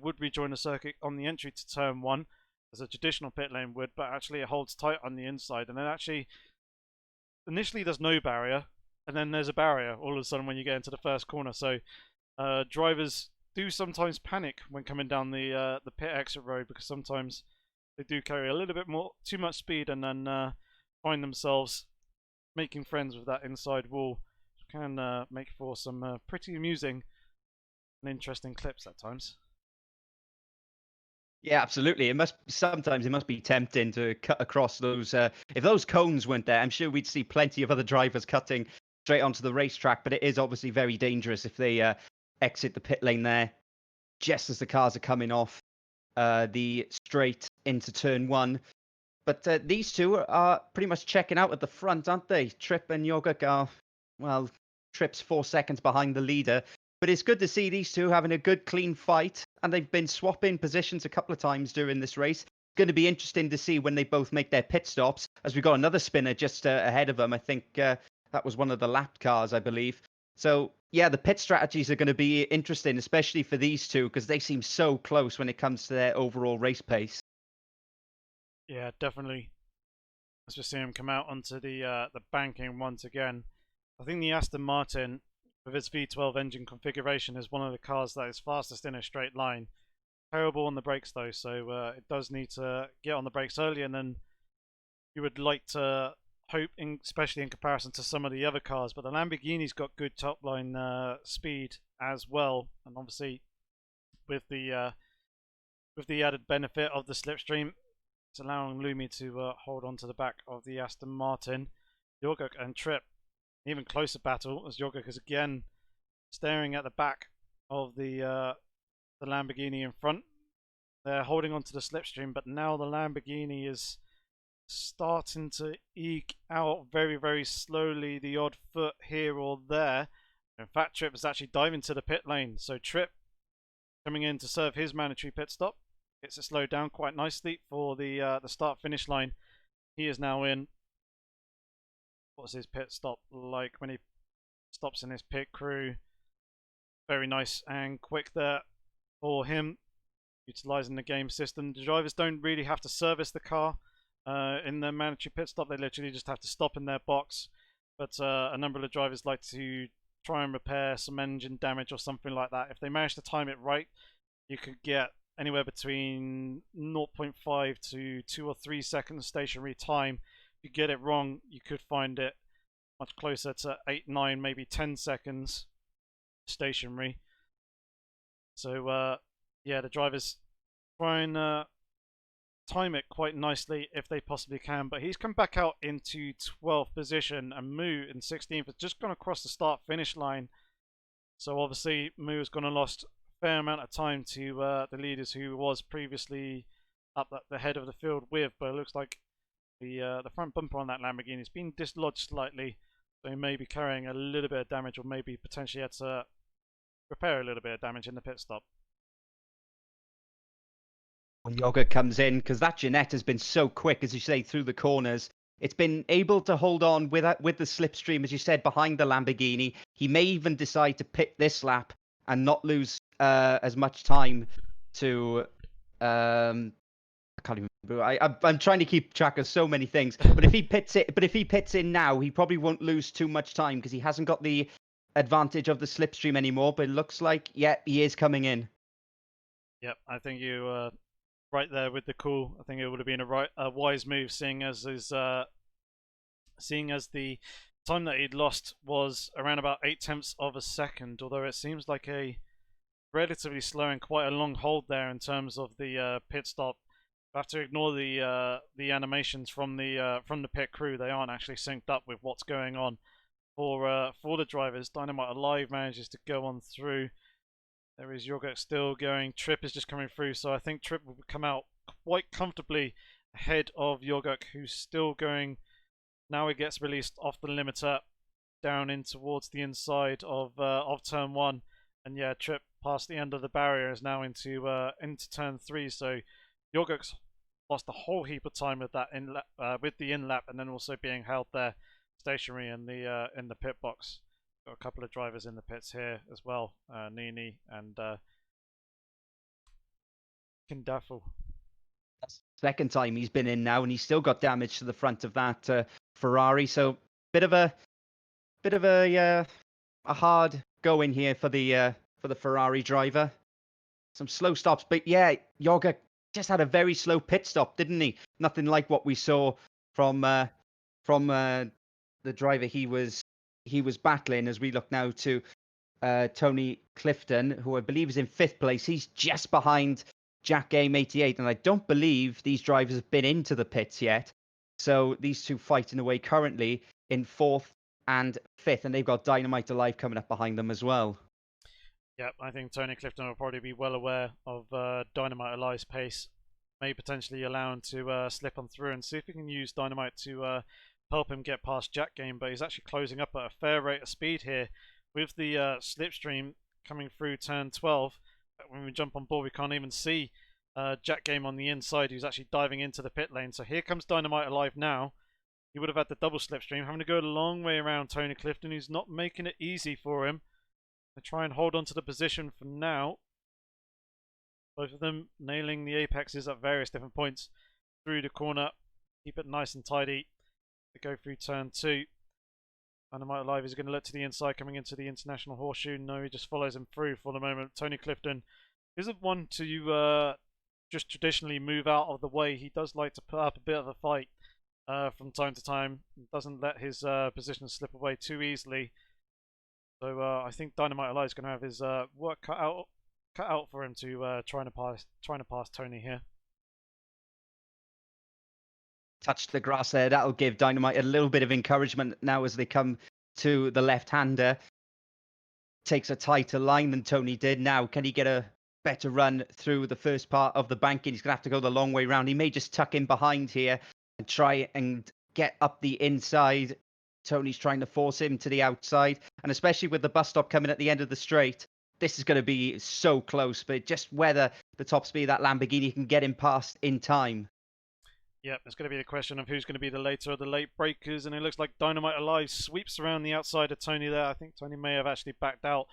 would rejoin the circuit on the entry to turn one, as a traditional pit lane would, but actually it holds tight on the inside. And then actually, initially there's no barrier, and then there's a barrier all of a sudden when you get into the first corner. So drivers do sometimes panic when coming down the pit exit road, because sometimes they do carry a little bit too much speed, and then find themselves making friends with that inside wall, which can make for some pretty amusing and interesting clips at times. Yeah, absolutely. Sometimes it must be tempting to cut across those. If those cones weren't there, I'm sure we'd see plenty of other drivers cutting straight onto the racetrack. But it is obviously very dangerous if they exit the pit lane there, just as the cars are coming off the straight into turn one. But these two are pretty much checking out at the front, aren't they? Tripp and Yogurt are, well, Tripp's 4 seconds behind the leader. But it's good to see these two having a good, clean fight. And they've been swapping positions a couple of times during this race. Going to be interesting to see when they both make their pit stops, as we've got another spinner just ahead of them. I think that was one of the lapped cars, I believe. So, yeah, the pit strategies are going to be interesting, especially for these two, because they seem so close when it comes to their overall race pace. Yeah, definitely. As we see him come out onto the banking once again. I think the Aston Martin, with its V12 engine configuration, is one of the cars that is fastest in a straight line. Terrible on the brakes though, so it does need to get on the brakes earlier than you would like to hope, especially in comparison to some of the other cars. But the Lamborghini's got good top line speed as well, and obviously with the added benefit of the slipstream, it's allowing Lumi to hold on to the back of the Aston Martin. Jorguk and Tripp, even closer battle, as Jorguk is again staring at the back of the Lamborghini in front. They're holding on to the slipstream, but now the Lamborghini is starting to eke out very, very slowly the odd foot here or there. In fact, Tripp is actually diving to the pit lane, so Tripp coming in to serve his mandatory pit stop. Gets it slowed down quite nicely for the start-finish line. He is now in. What's his pit stop like when he stops in his pit crew? Very nice and quick there for him, utilising the game system. The drivers don't really have to service the car in their mandatory pit stop. They literally just have to stop in their box. But a number of the drivers like to try and repair some engine damage or something like that. If they manage to time it right, you could get anywhere between 0.5 to 2 or 3 seconds stationary time. If you get it wrong, you could find it much closer to 8, 9, maybe 10 seconds stationary. So yeah, the drivers try and time it quite nicely if they possibly can. But he's come back out into 12th position, and Moo in 16th has just gone across the start finish line. So obviously Moo has gone and lost a fair amount of time to the leaders who was previously up at the head of the field with. But it looks like the front bumper on that Lamborghini has been dislodged slightly, so he may be carrying a little bit of damage, or maybe potentially had to repair a little bit of damage in the pit stop. When Yogurt comes in, because that Jeanette has been so quick, as you say, through the corners. It's been able to hold on with the slipstream, as you said, behind the Lamborghini. He may even decide to pit this lap and not lose as much time to I can't even I'm trying to keep track of so many things. But if he pits in now, he probably won't lose too much time because he hasn't got the advantage of the slipstream anymore. But it looks like, yeah, he is coming in. Yep, I think you right there with the call. I think it would have been a wise move, seeing as the time that he'd lost was around about 8/10 of a second. Although it seems like a relatively slow and quite a long hold there in terms of the pit stop. I have to ignore the animations from the pit crew. They aren't actually synced up with what's going on for the drivers. Dynamite Alive manages to go on through. There is Yorgurt still going. Trip is just coming through, so I think Trip will come out quite comfortably ahead of Yorgurt, who's still going. Now he gets released off the limiter down in towards the inside of turn 1, and yeah, Trip past the end of the barrier is now into turn 3. So Yorgurt's lost a whole heap of time with that with the in lap, and then also being held there stationary in the pit box. Got a couple of drivers in the pits here as well, Nini and Kindaffel. That's the second time he's been in now, and he's still got damage to the front of that Ferrari. So bit of a hard going here for the Ferrari driver. Some slow stops, but yeah, Yorga just had a very slow pit stop, didn't he? Nothing like what we saw from the driver he was battling. As we look now to Tony Clifton, who I believe is in 5th place. He's just behind Jack Game 88, and I don't believe these drivers have been into the pits yet. So these two fighting away currently in 4th and 5th, and they've got Dynamite Alive coming up behind them as well. Yeah, I think Tony Clifton will probably be well aware of Dynamite Alive's pace. May potentially allow him to slip on through and see if he can use Dynamite to help him get past Jack Game, but he's actually closing up at a fair rate of speed here with the slipstream coming through turn 12. When we jump on board, we can't even see Jack Game on the inside, who's actually diving into the pit lane. So here comes Dynamite Alive now. He would have had the double slipstream, having to go a long way around Tony Clifton, who's not making it easy for him. They try and hold on to the position for now. Both of them nailing the apexes at various different points through the corner. Keep it nice and tidy. They go through turn 2. Dynamite Alive is going to look to the inside, coming into the International Horseshoe. No, he just follows him through for the moment. Tony Clifton isn't one to just traditionally move out of the way. He does like to put up a bit of a fight from time to time. Doesn't let his position slip away too easily. So I think Dynamite Alive is going to have his work cut out for him to trying to pass Tony here. Touch the grass there. That'll give Dynamite a little bit of encouragement now as they come to the left-hander. Takes a tighter line than Tony did. Now, can he get a better run through the first part of the banking? He's going to have to go the long way round. He may just tuck in behind here and try and get up the inside. Tony's trying to force him to the outside, and especially with the bus stop coming at the end of the straight, this is going to be so close, but just whether the top speed of that Lamborghini can get him past in time. Yep, it's going to be the question of who's going to be the later of the late breakers, and it looks like Dynamite Alive sweeps around the outside of Tony there. I think Tony may have actually backed out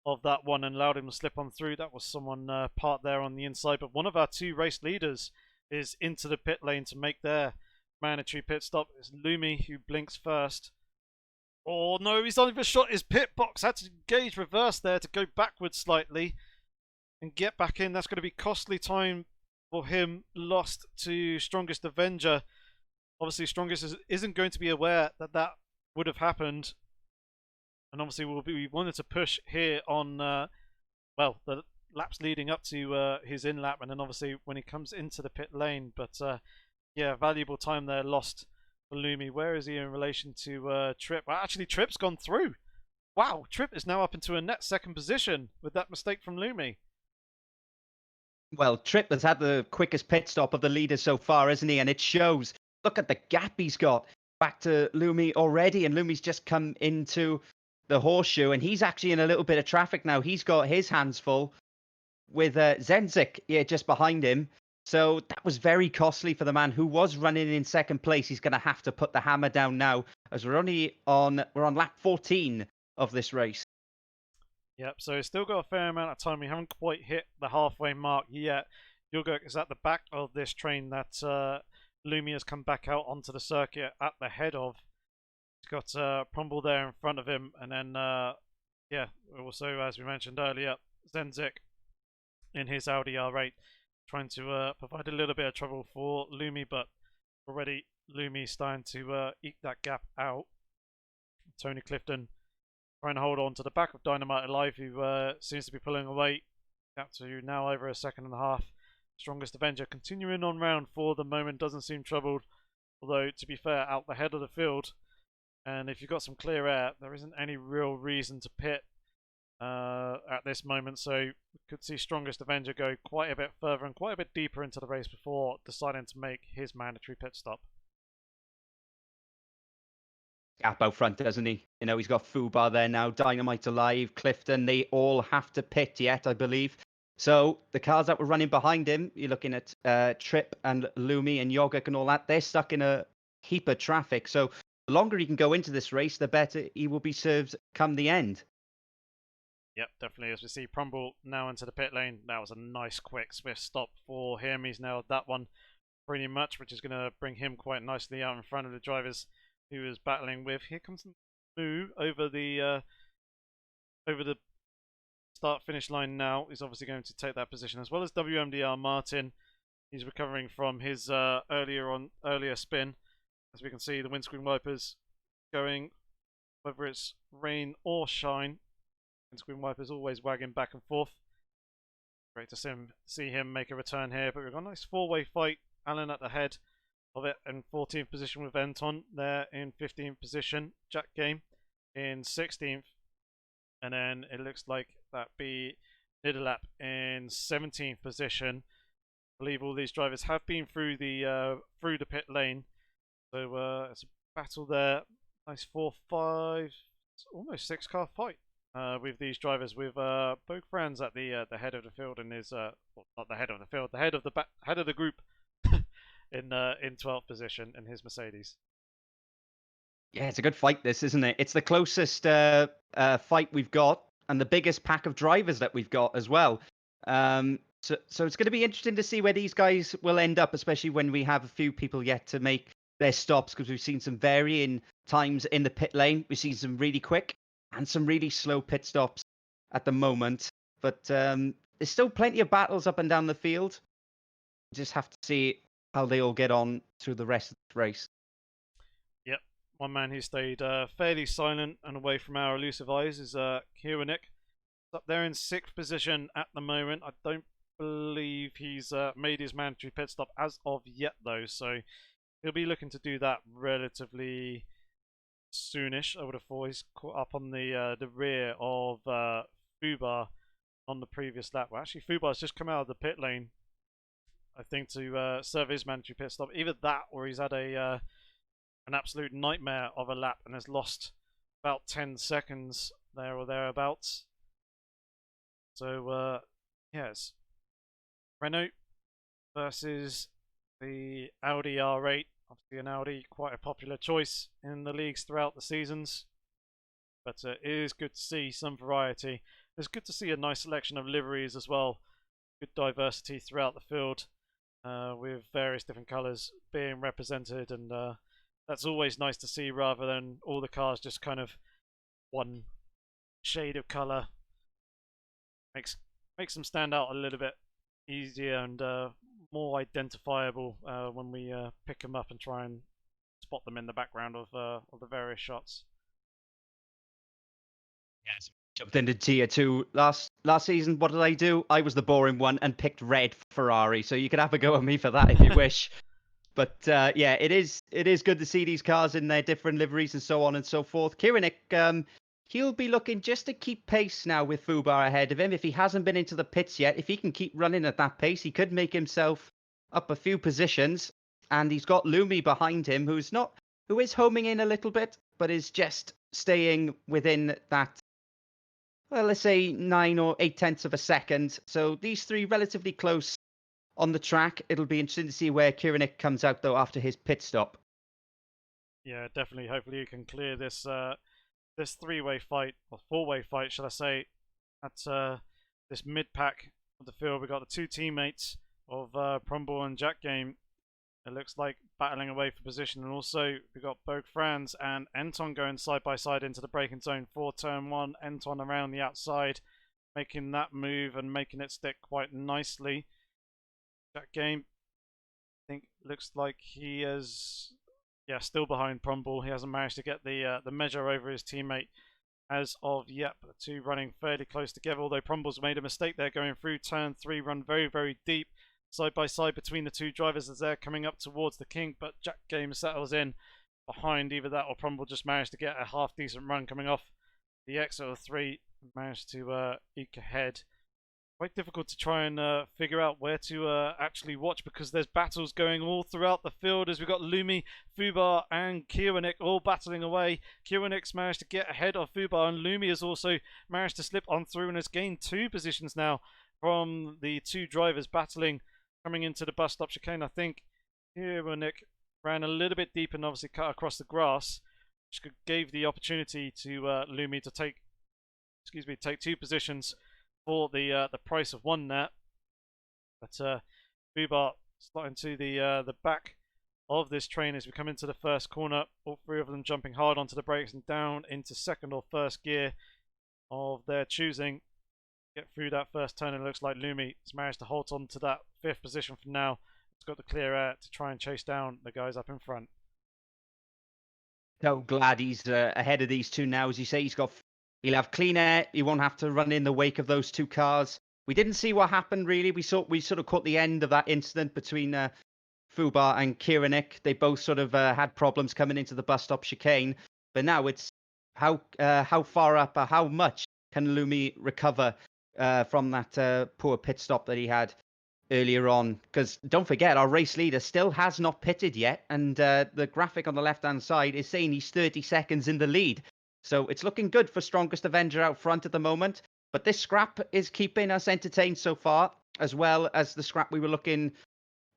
of that one and allowed him to slip on through. That was someone part there on the inside, but one of our 2 race leaders is into the pit lane to make their mandatory pit stop. It's Lumi who blinks first. Oh no, he's not even shot his pit box. Had to engage reverse there to go backwards slightly and get back in. That's going to be costly time for him, lost to Strongest Avenger. Obviously, Strongest isn't going to be aware that that would have happened. And obviously, we wanted to push here on, well, the laps leading up to his in-lap. And then obviously when he comes into the pit lane. But yeah, valuable time there lost for Lumi. Where is he in relation to Trip? Well, actually, Trip's gone through. Wow, Trip is now up into a net 2nd position with that mistake from Lumi. Well, Tripp has had the quickest pit stop of the leaders so far, isn't he? And it shows. Look at the gap he's got back to Lumi already. And Lumi's just come into the horseshoe. And he's actually in a little bit of traffic now. He's got his hands full with Zenzik just behind him. So that was very costly for the man who was running in 2nd place. He's going to have to put the hammer down now, as we're on lap 14 of this race. Yep, so he's still got a fair amount of time. We haven't quite hit the halfway mark yet Yogurt is at the back of this train that Lumi has come back out onto the circuit at the head of. He's got Prumble there in front of him, and then yeah, also as we mentioned earlier, Zenzik in his Audi R8 trying to provide a little bit of trouble for Lumi, but already Lumi's starting to eke that gap out. Tony Clifton trying to hold on to the back of Dynamite Alive, who seems to be pulling away. Up to now over a second and a half. Strongest Avenger continuing on round 4 at the moment, doesn't seem troubled, although to be fair, out the head of the field, and if you've got some clear air, there isn't any real reason to pit at this moment, so we could see Strongest Avenger go quite a bit further and quite a bit deeper into the race before deciding to make his mandatory pit stop. Gap out front, doesn't he? You know, he's got Fubar there now, Dynamite Alive, Clifton, they all have to pit yet, I believe. So the cars that were running behind him, you're looking at Trip and Lumi and Yogurt and all that, they're stuck in a heap of traffic. So the longer he can go into this race, the better he will be served come the end. Yep, definitely. As we see Prumble now into the pit lane, that was a nice, quick, swift stop for him. He's nailed that one pretty much, which is going to bring him quite nicely out in front of the drivers he was battling with. Here comes Moo over the start-finish line now. He's obviously going to take that position, as well as WMDR Martin. He's recovering from his earlier spin. As we can see, the windscreen wipers going, whether it's rain or shine. Windscreen wipers always wagging back and forth. Great to see him make a return here, but we've got a nice four-way fight. Alan at the head of it in 14th position with Anton there in 15th position. Jack Game in 16th. And then it looks like that be Nidalap in 17th position. I believe all these drivers have been through the pit lane. So it's a battle there. Nice 4-5, almost 6-car fight with these drivers. With Bogue Franz at the head of the field and his well, not the head of the field, the head of the group in 12th position in his Mercedes. Yeah, it's a good fight, this, isn't it? It's the closest fight we've got, and the biggest pack of drivers that we've got as well. So it's going to be interesting to see where these guys will end up, especially when we have a few people yet to make their stops, because we've seen some varying times in the pit lane. We've seen some really quick and some really slow pit stops at the moment. But there's still plenty of battles up and down the field. Just have to see how they all get on through the rest of the race. Yep. One man who stayed fairly silent and away from our elusive eyes is Kiewanik. Up there in 6th position at the moment. I don't believe he's made his mandatory pit stop as of yet, though, so he'll be looking to do that relatively soonish. I would have thought he's caught up on the rear of Fubar on the previous lap. Well, actually, Fubar's just come out of the pit lane, I think, to serve his mandatory pit stop. Either that, or he's had an absolute nightmare of a lap and has lost about 10 seconds there or thereabouts. So, yes, Renault versus the Audi R8. Obviously, an Audi, quite a popular choice in the leagues throughout the seasons. But it is good to see some variety. It's good to see a nice selection of liveries as well. Good diversity throughout the field, with various different colours being represented, and that's always nice to see, rather than all the cars just kind of one shade of colour. Makes them stand out a little bit easier and more identifiable when we pick them up and try and spot them in the background of the various shots. Yes. Jumped into Tier 2 last season. What did I do? I was the boring one and picked red Ferrari. So you can have a go at me for that if you wish. But yeah, it is good to see these cars in their different liveries and so on and so forth. Kiewanik, he'll be looking just to keep pace now with Fubar ahead of him. If he hasn't been into the pits yet, if he can keep running at that pace, he could make himself up a few positions. And he's got Lumi behind him, who is homing in a little bit, but is just staying within that, well, let's say 9 or 8 tenths of a second. So these three relatively close on the track. It'll be interesting to see where Kiewanik comes out, though, after his pit stop. Yeah, definitely. Hopefully you can clear this this three-way fight, or four-way fight, shall I say, at this mid-pack of the field. We've got the two teammates of Prumble and Jack Game. It looks like battling away for position, and also we've got Bogue Franz and Anton going side by side into the braking zone for turn 1. Anton around the outside, making that move and making it stick quite nicely. Jack Game, I think, looks like he is, still behind Prumble. He hasn't managed to get the measure over his teammate as of yet. The two running fairly close together, although Prumble's made a mistake there going through turn 3, run very, very deep. Side by side between the two drivers as they're coming up towards the King, but Jack Game settles in behind either that or Prumble just managed to get a half decent run coming off the exit of 3, managed to eke ahead. Quite difficult to try and figure out where to actually watch, because there's battles going all throughout the field as we've got Lumi, Fubar and Kiewanik all battling away. Kiewanik's managed to get ahead of Fubar, and Lumi has also managed to slip on through and has gained 2 positions now from the 2 drivers battling coming into the bus stop chicane. I think Kiewanik ran a little bit deep and obviously cut across the grass, which gave the opportunity to Lumi to take 2 positions for the price of 1 there. But Fubar slotting to the back of this train as we come into the first corner. All 3 of them jumping hard onto the brakes and down into second or first gear of their choosing. Get through that first turn, and it looks like Lumi has managed to hold on to that 5th position for now. It's got the clear air to try and chase down the guys up in front. So glad he's ahead of these 2 now. As you say, he'll have clean air. He won't have to run in the wake of those 2 cars. We didn't see what happened really. We sort of caught the end of that incident between Fubar and Kiewanik. They both sort of had problems coming into the bus stop chicane. But now it's how far up, or how much can Lumi recover from that poor pit stop that he had earlier on? Because don't forget, our race leader still has not pitted yet, and the graphic on the left hand side is saying he's 30 seconds in the lead. So it's looking good for Strongest Avenger out front at the moment. But this scrap is keeping us entertained so far, as well as the scrap we were looking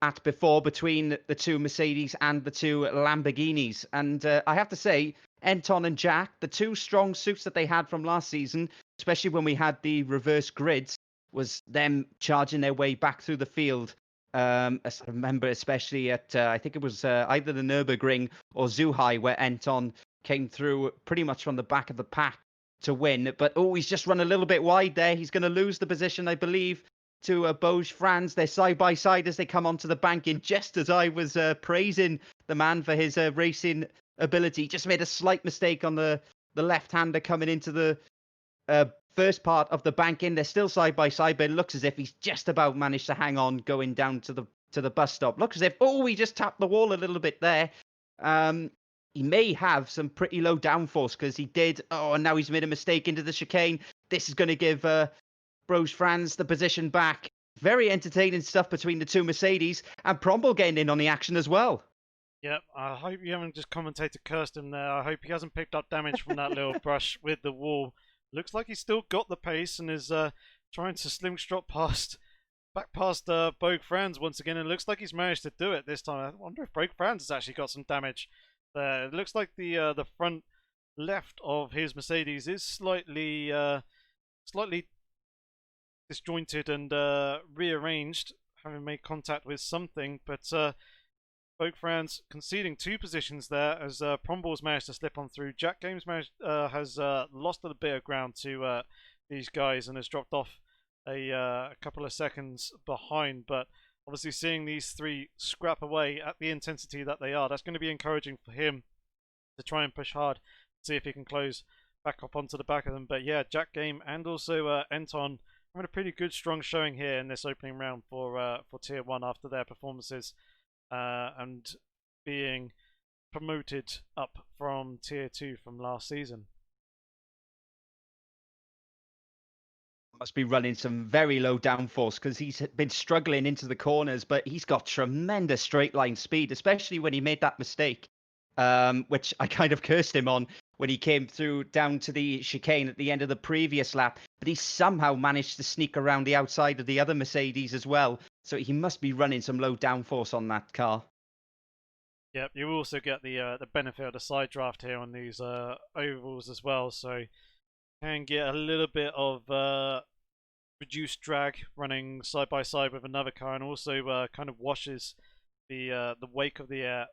at before between the 2 Mercedes and the 2 Lamborghinis. And I have to say, Anton and Jack, the 2 strong suits that they had from last season, especially when we had the reverse grids, was them charging their way back through the field. I remember especially at, I think it was either the Nürburgring or Zhuhai, where Anton came through pretty much from the back of the pack to win. But he's just run a little bit wide there. He's going to lose the position, I believe, to Bogue Franz. They're side by side as they come onto the banking, just as I was praising the man for his racing ability. Just made a slight mistake on the left-hander coming into the first part of the banking. They're still side by side, but it looks as if he's just about managed to hang on going down to the bus stop. Looks as if, he just tapped the wall a little bit there. He may have some pretty low downforce, because he did. And now he's made a mistake into the chicane. This is going to give Bogue Franz the position back. Very entertaining stuff between the 2 Mercedes, and Prumble getting in on the action as well. Yep, I hope you haven't just commentator cursed him there. I hope he hasn't picked up damage from that little brush with the wall. Looks like he's still got the pace and is trying to slingshot back past Bogue Franz once again. And it looks like he's managed to do it this time. I wonder if Bogue Franz has actually got some damage there. It looks like the front left of his Mercedes is slightly disjointed and rearranged, having made contact with something. But Bogue Franz conceding 2 positions there as Prumble's managed to slip on through. Jack Games has lost a bit of ground to these guys and has dropped off a couple of seconds behind. But obviously seeing these 3 scrap away at the intensity that they are, that's going to be encouraging for him to try and push hard, see if he can close back up onto the back of them. But yeah, Jack Game and also Anton having a pretty good strong showing here in this opening round for Tier 1 after their performances and being promoted up from Tier 2 from last season. Must be running some very low downforce, because he's been struggling into the corners, but he's got tremendous straight line speed, especially when he made that mistake, which I kind of cursed him on when he came through down to the chicane at the end of the previous lap. But he somehow managed to sneak around the outside of the other Mercedes as well. So he must be running some low downforce on that car. Yep, you also get the benefit of the side draft here on these ovals as well, so can get a little bit of reduced drag running side by side with another car, and also kind of washes the wake of the air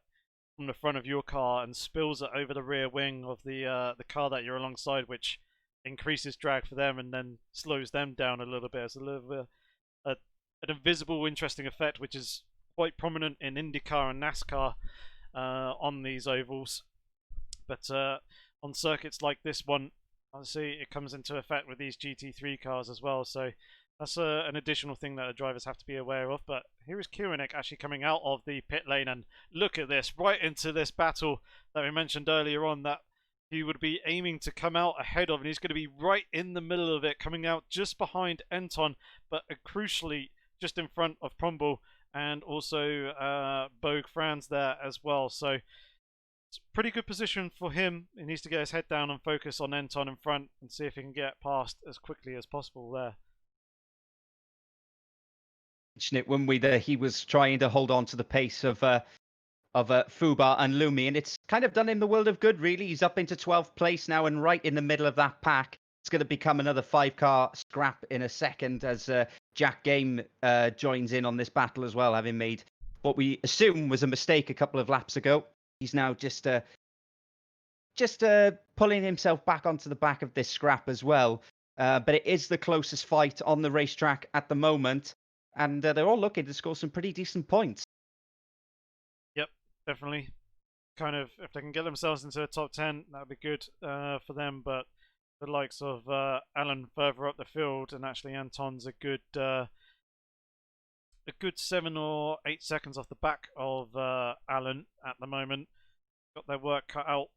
from the front of your car and spills it over the rear wing of the car that you're alongside, which increases drag for them and then slows them down a little bit. It's a little bit an invisible, interesting effect, which is quite prominent in IndyCar and NASCAR on these ovals. But on circuits like this one, obviously it comes into effect with these GT3 cars as well. So that's an additional thing that the drivers have to be aware of. But here is Kieran actually coming out of the pit lane, and look at this, right into this battle that we mentioned earlier on that he would be aiming to come out ahead of, and he's going to be right in the middle of it, coming out just behind Anton, but crucially just in front of Prombul and also Bogue Franz there as well. So it's a pretty good position for him. He needs to get his head down and focus on Anton in front and see if he can get past as quickly as possible there. It when he was trying to hold on to the pace of Fubar and Lumi, and it's kind of done him the world of good, really. He's up into 12th place now and right in the middle of that pack. It's going to become another 5-car scrap in a second as Jack Game joins in on this battle as well, having made what we assume was a mistake a couple of laps ago. He's now just pulling himself back onto the back of this scrap as well. But it is the closest fight on the racetrack at the moment, and they're all looking to score some pretty decent points. Yep, definitely. Kind of, if they can get themselves into the top 10, that would be good for them. But the likes of Alan further up the field, and actually Anton's a good 7 or 8 seconds off the back of Alan at the moment. Got their work cut out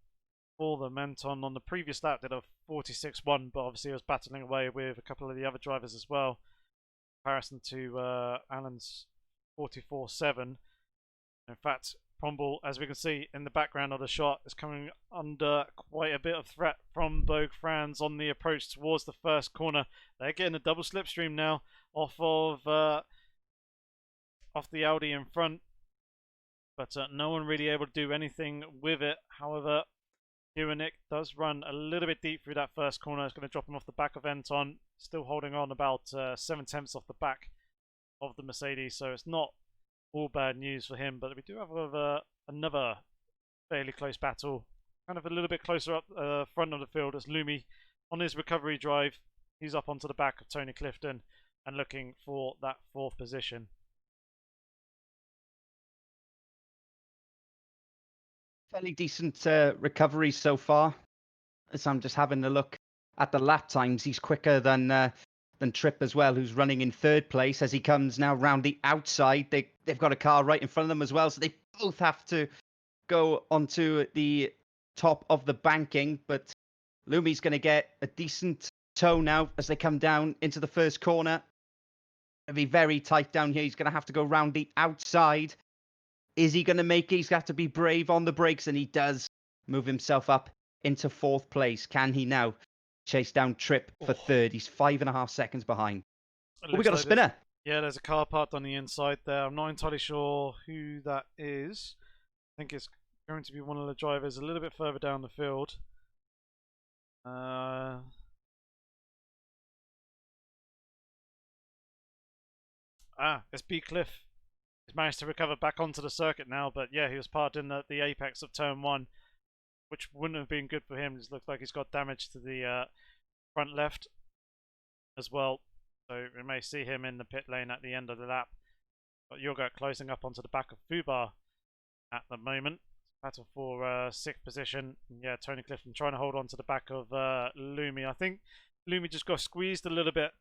for them. Anton on the previous lap did a 46.1, but obviously was battling away with a couple of the other drivers as well, in comparison to Alan's 44.7. In fact, Prombul, as we can see in the background of the shot, is coming under quite a bit of threat from Bogue Franz on the approach towards the first corner. They're getting a double slipstream now off of the Audi in front, but no one really able to do anything with it. However, Kieran does run a little bit deep through that first corner. It's going to drop him off the back of Anton, still holding on about 7/10 off the back of the Mercedes, so it's not all bad news for him. But we do have another fairly close battle, kind of a little bit closer up front of the field, as Lumi on his recovery drive. He's up onto the back of Tony Clifton and looking for that 4th position. Fairly decent recovery so far. As I'm just having a look at the lap times, he's quicker than Tripp as well, who's running in 3rd place. As he comes now round the outside, they've got a car right in front of them as well, so they both have to go onto the top of the banking. But Lumi's going to get a decent tow now as they come down into the first corner. It'll be very tight down here. He's going to have to go round the outside. Is he going to make it? He's got to be brave on the brakes, and he does move himself up into 4th place. Can he now chase down Tripp for 3rd? He's 5.5 seconds behind. Oh, we got a spinner. Yeah, there's a car parked on the inside there. I'm not entirely sure who that is. I think it's going to be one of the drivers a little bit further down the field. It's B. Cliff. He's managed to recover back onto the circuit now, but yeah, he was parked in the apex of turn 1, which wouldn't have been good for him. It looks like he's got damage to the front left as well, so we may see him in the pit lane at the end of the lap. But Yorga closing up onto the back of Fubar at the moment. Battle for 6th position. Yeah, Tony Clifton trying to hold on to the back of Lumi. I think Lumi just got squeezed a little bit,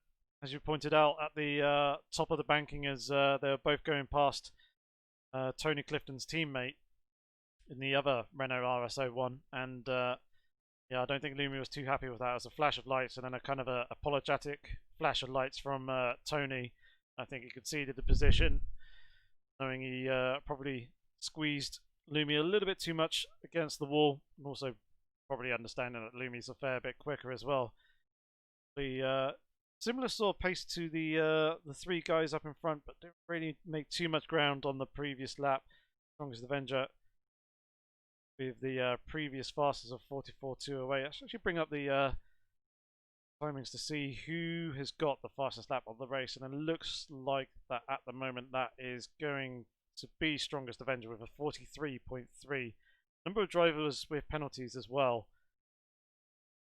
as you pointed out, at the top of the banking, as they were both going past Tony Clifton's teammate in the other Renault RS01. And yeah, I don't think Lumi was too happy with that. As a flash of lights and then a kind of a apologetic flash of lights from Tony. I think he conceded the position, knowing he probably squeezed Lumi a little bit too much against the wall, and also probably understanding that Lumi's a fair bit quicker as well. The similar sort of pace to the 3 guys up in front, but didn't really make too much ground on the previous lap. Strongest Avenger with the previous fastest of 44.2 away. Let's actually bring up the timings to see who has got the fastest lap of the race, and it looks like that at the moment that is going to be Strongest Avenger with a 43.3. Number of drivers with penalties as well.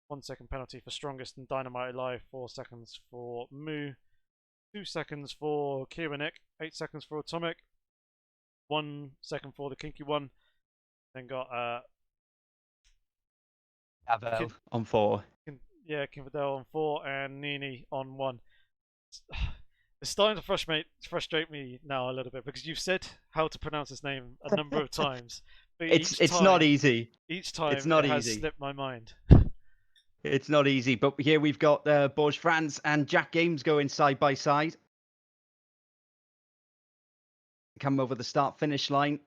1 second penalty for Strongest and Dynamite Alive, 4 seconds for Moo, 2 seconds for Kieran, 8 seconds for Atomic, 1 second for the Kinky One. Then got Avel on 4. Yeah, Kinverdale on 4 and Nini on 1. It's starting to frustrate me now a little bit because you've said how to pronounce his name a number of times. But It's not easy. Each time it's not it has easy. slipped my mind. It's not easy, but here we've got Borge Franz and Jack Games going side by side. Come over the start-finish line.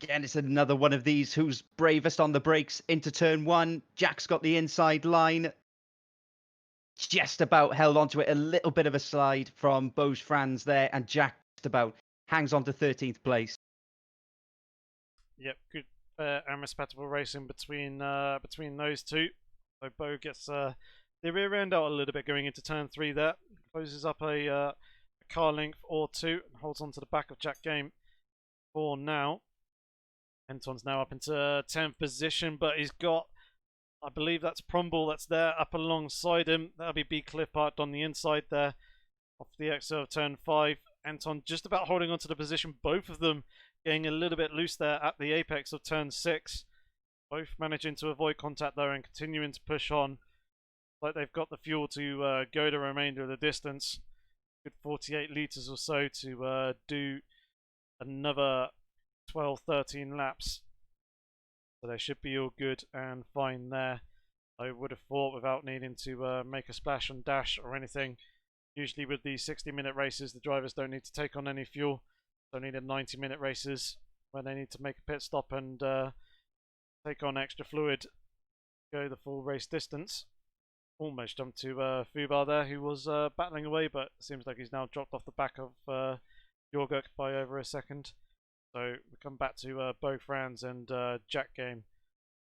Again, it's another one of these who's bravest on the brakes into turn 1. Jack's got the inside line. Just about held onto it. A little bit of a slide from Borge Franz there, and Jack just about hangs on to 13th place. Yep, good and respectable racing between those two. So Bo gets the rear end out a little bit going into turn 3 there. Closes up a car length or 2 and holds on to the back of Jack Game for now. Anton's now up into 10th position, but he's got, I believe that's Promble that's there up alongside him. That'll be B. Cliff parked on the inside there off the exit of turn 5. Anton just about holding on to the position. Both of them getting a little bit loose there at the apex of turn 6. Both managing to avoid contact there and continuing to push on. Like they've got the fuel to go the remainder of the distance. Good 48 litres or so to do another 12-13 laps. So they should be all good and fine there. I would have thought without needing to make a splash and dash or anything. Usually with these 60-minute races, the drivers don't need to take on any fuel. Don't need 90-minute races when they need to make a pit stop and take on extra fluid, go the full race distance. Almost jumped to Fubar there, who was battling away, but it seems like he's now dropped off the back of Jorguk by over a second. So we come back to Bo Franz and Jack Game,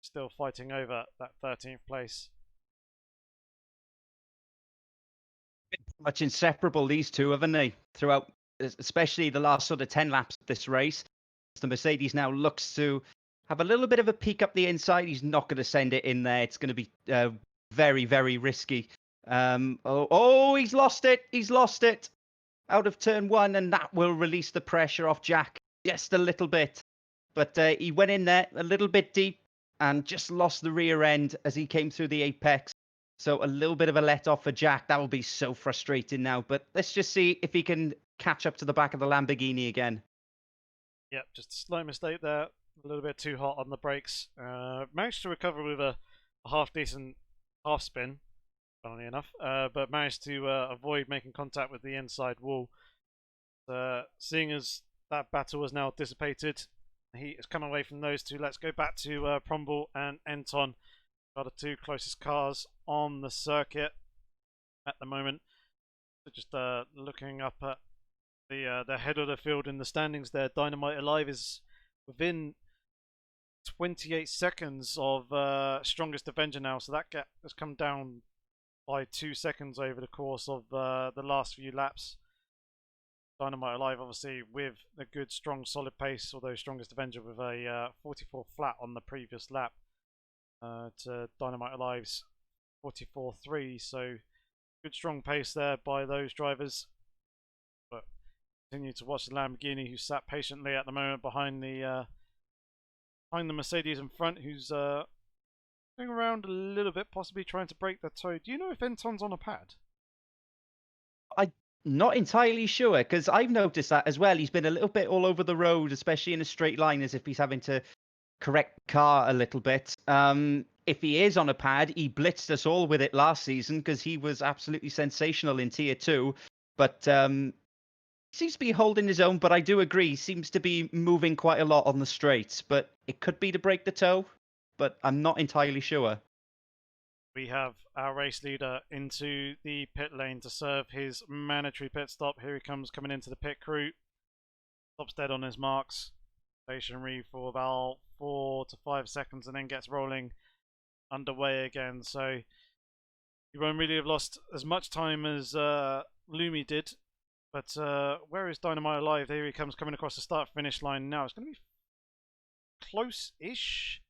still fighting over that 13th place. Much inseparable, these two, haven't they? Throughout, especially the last sort of 10 laps of this race. The Mercedes now looks to have a little bit of a peek up the inside. He's not going to send it in there. It's going to be very, very risky. He's lost it. He's lost it out of turn 1, and that will release the pressure off Jack just a little bit. But he went in there a little bit deep and just lost the rear end as he came through the apex. So a little bit of a let off for Jack. That will be so frustrating now. But let's just see if he can catch up to the back of the Lamborghini again. Yep, just a slight mistake there. A little bit too hot on the brakes. Managed to recover with a half-decent half-spin, funnily enough. But managed to avoid making contact with the inside wall. Seeing as that battle has now dissipated, he has come away from those two. Let's go back to Promble and Anton. Are the two closest cars on the circuit at the moment. So just looking up at the head of the field in the standings there, Dynamite Alive is within 28 seconds of Strongest Avenger now, so that gap has come down by 2 seconds over the course of the last few laps. Dynamite Alive obviously with a good, strong, solid pace, although Strongest Avenger with a 44 flat on the previous lap. To Dynamite Alive's 44.3, so good strong pace there by those drivers. But continue to watch the Lamborghini, who sat patiently at the moment behind the Mercedes in front, who's going around a little bit, possibly trying to break the toe. Do you know if Anton's on a pad? I'm not entirely sure, because I've noticed that as well. He's been a little bit all over the road, especially in a straight line, as if he's having to correct the car a little bit. If he is on a pad, he blitzed us all with it last season because he was absolutely sensational in Tier 2. But seems to be holding his own, but I do agree, he seems to be moving quite a lot on the straights. But it could be to break the toe, but I'm not entirely sure. We have our race leader into the pit lane to serve his mandatory pit stop. Here he comes, coming into the pit crew. Stops dead on his marks. Stationary for about 4 to 5 seconds and then gets rolling underway again. So He won't really have lost as much time as Lumi did. But where is Dynamite Alive? There he comes, coming across the start-finish line now. It's going to be close-ish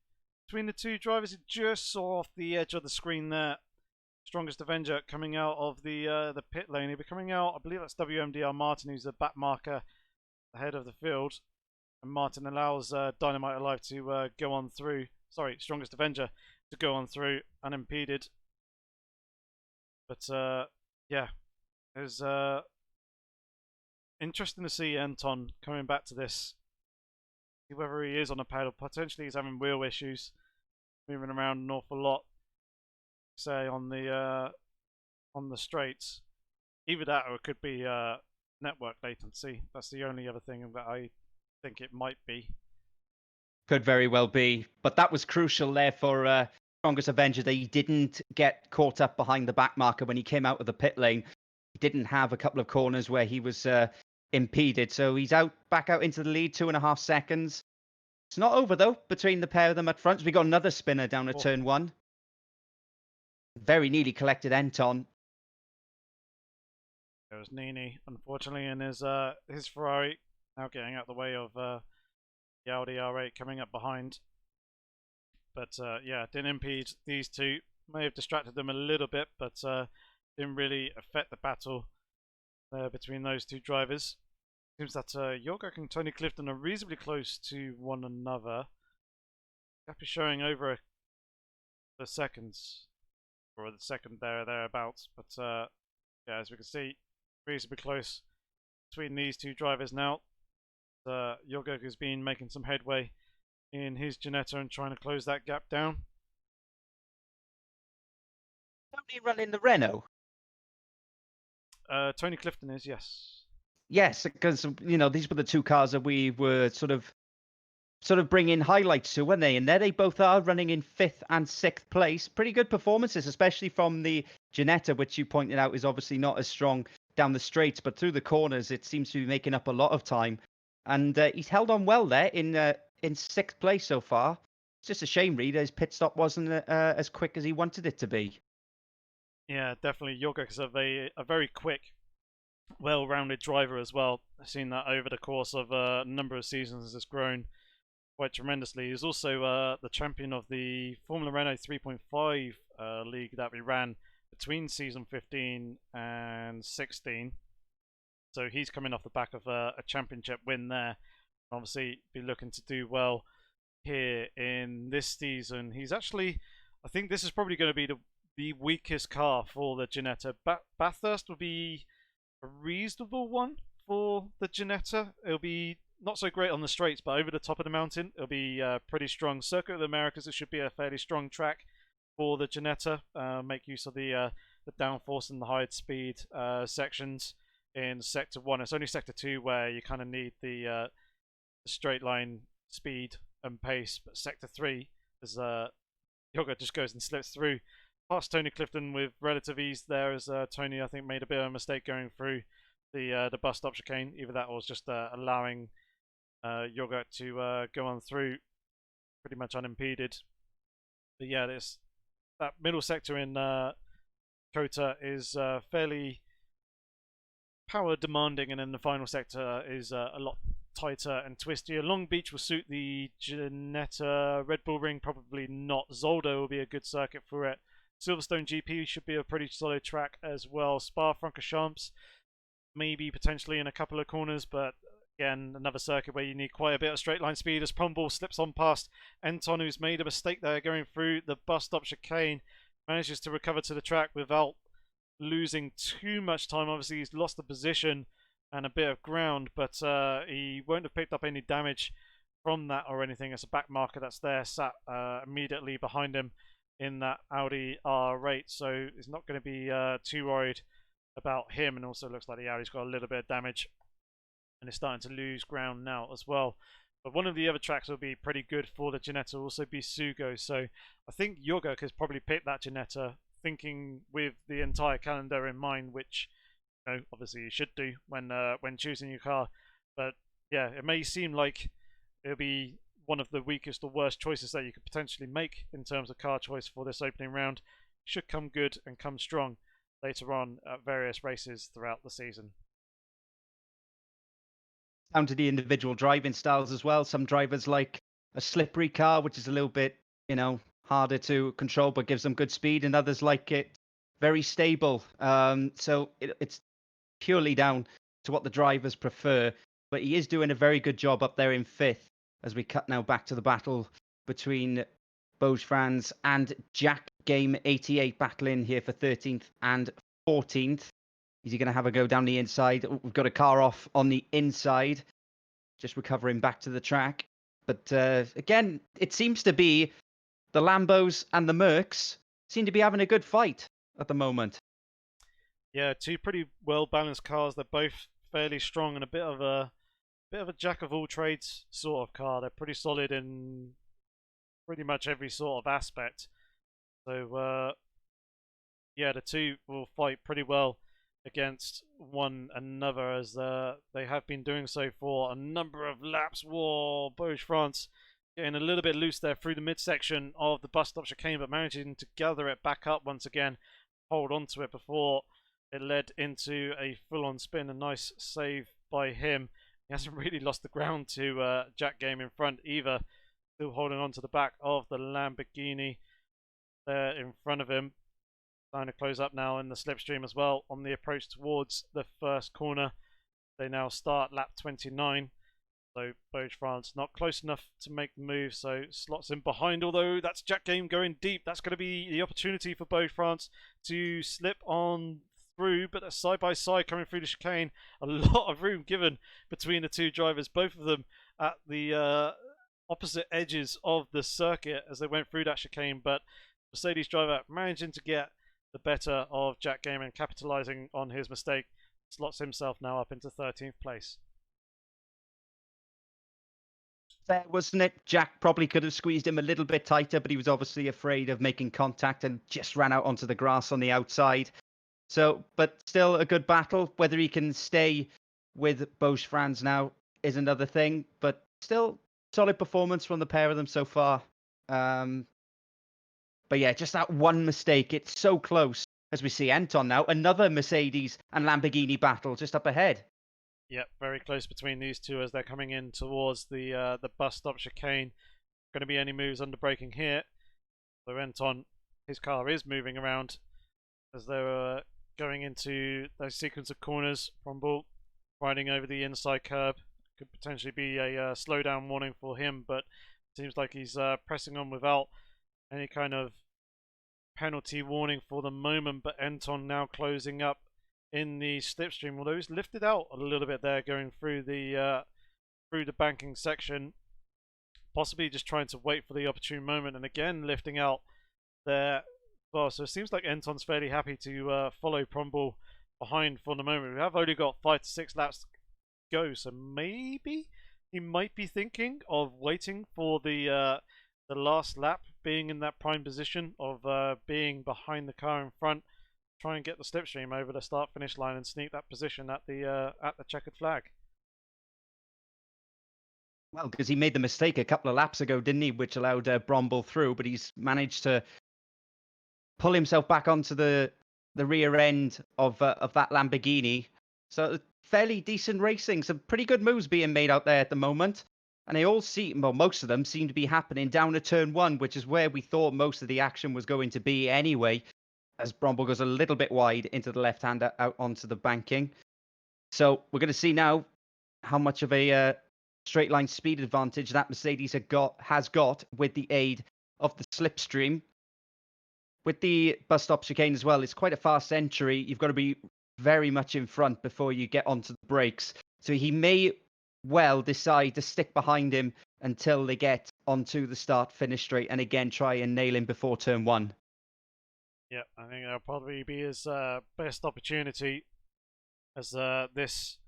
between the two drivers. It just saw off the edge of the screen there. Strongest Avenger coming out of the pit lane. He'll be coming out, I believe that's WMDR Martin, who's the back marker ahead of the field. And Martin allows Dynamite Alive to go on through. Sorry, Strongest Avenger to go on through unimpeded. But yeah, it's interesting to see Anton coming back to this. See whether he is on a pedal. Potentially he's having wheel issues, moving around an awful lot. Say on the straights. Either that or it could be network latency. That's the only other thing that I think it might be. Could very well be, but that was crucial there for Strongest Avenger that he didn't get caught up behind the back marker when he came out of the pit lane. He didn't have a couple of corners where he was impeded, so he's back out into the lead, 2.5 seconds. It's not over though between the pair of them at front. We got another spinner down at turn 1. Very nearly collected Anton. There was Nini, unfortunately, in his Ferrari, now getting out the way of the Audi R8 coming up behind. But yeah, didn't impede these two. May have distracted them a little bit, but didn't really affect the battle between those two drivers. Seems that Yorgok and Tony Clifton are reasonably close to one another. Gap is showing over the seconds, or the second thereabouts. But yeah, as we can see, reasonably close between these two drivers now. Yorgok has been making some headway in his Ginetta and trying to close that gap down. Don't he run in the Renault? Tony Clifton is, yes. Yes, because you know these were the two cars that we were sort of bringing highlights to, weren't they? And there they both are, running in 5th and 6th place. Pretty good performances, especially from the Ginetta, which you pointed out is obviously not as strong down the straights, but through the corners it seems to be making up a lot of time. And he's held on well there in 6th place so far. It's just a shame, really, his pit stop wasn't as quick as he wanted it to be. Yeah, definitely. Yorgok is a very quick, well-rounded driver as well. I've seen that over the course of a number of seasons has grown quite tremendously. He's also the champion of the Formula Renault 3.5 league that we ran between season 15 and 16. So he's coming off the back of a championship win there. Obviously, be looking to do well here in this season. He's actually, I think this is probably going to be the weakest car for the Ginetta. Bathurst will be a reasonable one for the Ginetta. It'll be not so great on the straights, but over the top of the mountain, it'll be pretty strong. Circuit of the Americas, it should be a fairly strong track for the Ginetta. Make use of the downforce and the high speed sections in Sector 1. It's only Sector 2 where you kind of need the straight line speed and pace, but Sector 3 is Yorgok just goes and slips through past Tony Clifton with relative ease there, as Tony, I think, made a bit of a mistake going through the bus stop chicane. Either that was just allowing Yorgok to go on through pretty much unimpeded. But yeah, that middle sector in Kota is fairly power demanding, and then the final sector is a lot tighter and twistier. Long Beach will suit the Ginetta. Red Bull Ring probably not. Zolder will be a good circuit for it. Silverstone GP should be a pretty solid track as well. Spa-Francorchamps maybe potentially in a couple of corners, but again, another circuit where you need quite a bit of straight line speed as Pombal slips on past Anton, who's made a mistake there going through the bus stop chicane. Manages to recover to the track without losing too much time. Obviously, he's lost the position and a bit of ground, but he won't have picked up any damage from that or anything. It's a back marker that's there, sat immediately behind him in that Audi R8, so he's not going to be too worried about him. And also looks like the Audi's got a little bit of damage and is starting to lose ground now as well. But one of the other tracks will be pretty good for the Ginetta, will also be Sugo. So I think Yorgok has probably picked that Ginetta thinking with the entire calendar in mind, which, you know, obviously you should do when choosing your car. But yeah, it may seem like it'll be one of the weakest or worst choices that you could potentially make in terms of car choice for this opening round. should come good and come strong later on at various races throughout the season. Down to the individual driving styles as well. Some drivers like a slippery car, which is a little bit, harder to control, but gives them good speed, and others like it very stable. So it's purely down to what the drivers prefer. But he is doing a very good job up there in 5th as we cut now back to the battle between Franz and Jack Game 88 battling here for 13th and 14th. Is he going to have a go down the inside? We've got a car off on the inside, just recovering back to the track. But again, it seems to be the Lambos and the Mercs seem to be having a good fight at the moment. Yeah, two pretty well balanced cars. They're both fairly strong and a bit of a jack of all trades sort of car. They're pretty solid in pretty much every sort of aspect. So yeah, the two will fight pretty well against one another, as they have been doing so for a number of laps. Whoa, France getting a little bit loose there through the midsection of the bus stop chicane, but managing to gather it back up once again, hold on to it before it led into a full-on spin. A nice save by him. He hasn't really lost the ground to Jack Game in front either, still holding on to the back of the Lamborghini there in front of him. Trying to close up now in the slipstream as well on the approach towards the first corner. They now start lap 29. So France not close enough to make the move, so slots in behind, although that's Jack Game going deep. That's going to be the opportunity for France to slip on through, but a side-by-side coming through the chicane. A lot of room given between the two drivers, both of them at the opposite edges of the circuit as they went through that chicane, but Mercedes driver managing to get the better of Jack Game and capitalizing on his mistake, slots himself now up into 13th place. Fair, wasn't it? Jack probably could have squeezed him a little bit tighter, but he was obviously afraid of making contact and just ran out onto the grass on the outside. So, but still a good battle. Whether he can stay with Franz now is another thing, but still solid performance from the pair of them so far. But yeah, just that one mistake. It's so close as we see Anton now. Another Mercedes and Lamborghini battle just up ahead. Yep, very close between these two as they're coming in towards the bus stop chicane. Going to be any moves under braking here. So Anton, his car is moving around as they're going into those sequence of corners. Promball riding over the inside curb. Could potentially be a slowdown warning for him, but it seems like he's pressing on without any kind of penalty warning for the moment. But Anton now closing up in the slipstream, although he's lifted out a little bit there going through the banking section, possibly just trying to wait for the opportune moment, and again lifting out there. Well, so it seems like Anton's fairly happy to follow Promball behind for the moment. We have only got 5 to 6 laps to go, so maybe he might be thinking of waiting for the last lap, being in that prime position of being behind the car in front, try and get the slipstream over the start-finish line and sneak that position at the checkered flag. Well, because he made the mistake a couple of laps ago, didn't he? Which allowed Promball through, but he's managed to pull himself back onto the rear end of that Lamborghini. So fairly decent racing, some pretty good moves being made out there at the moment. And they all seem, well, most of them seem to be happening down to turn 1, which is where we thought most of the action was going to be anyway, as Promball goes a little bit wide into the left-hander out onto the banking. So we're going to see now how much of a straight line speed advantage that Mercedes has got with the aid of the slipstream. With the bus stop chicane as well, it's quite a fast entry. You've got to be very much in front before you get onto the brakes. So he may well decide to stick behind him until they get onto the start-finish straight and again try and nail him before turn 1. Yeah, I think that'll probably be his best opportunity, as this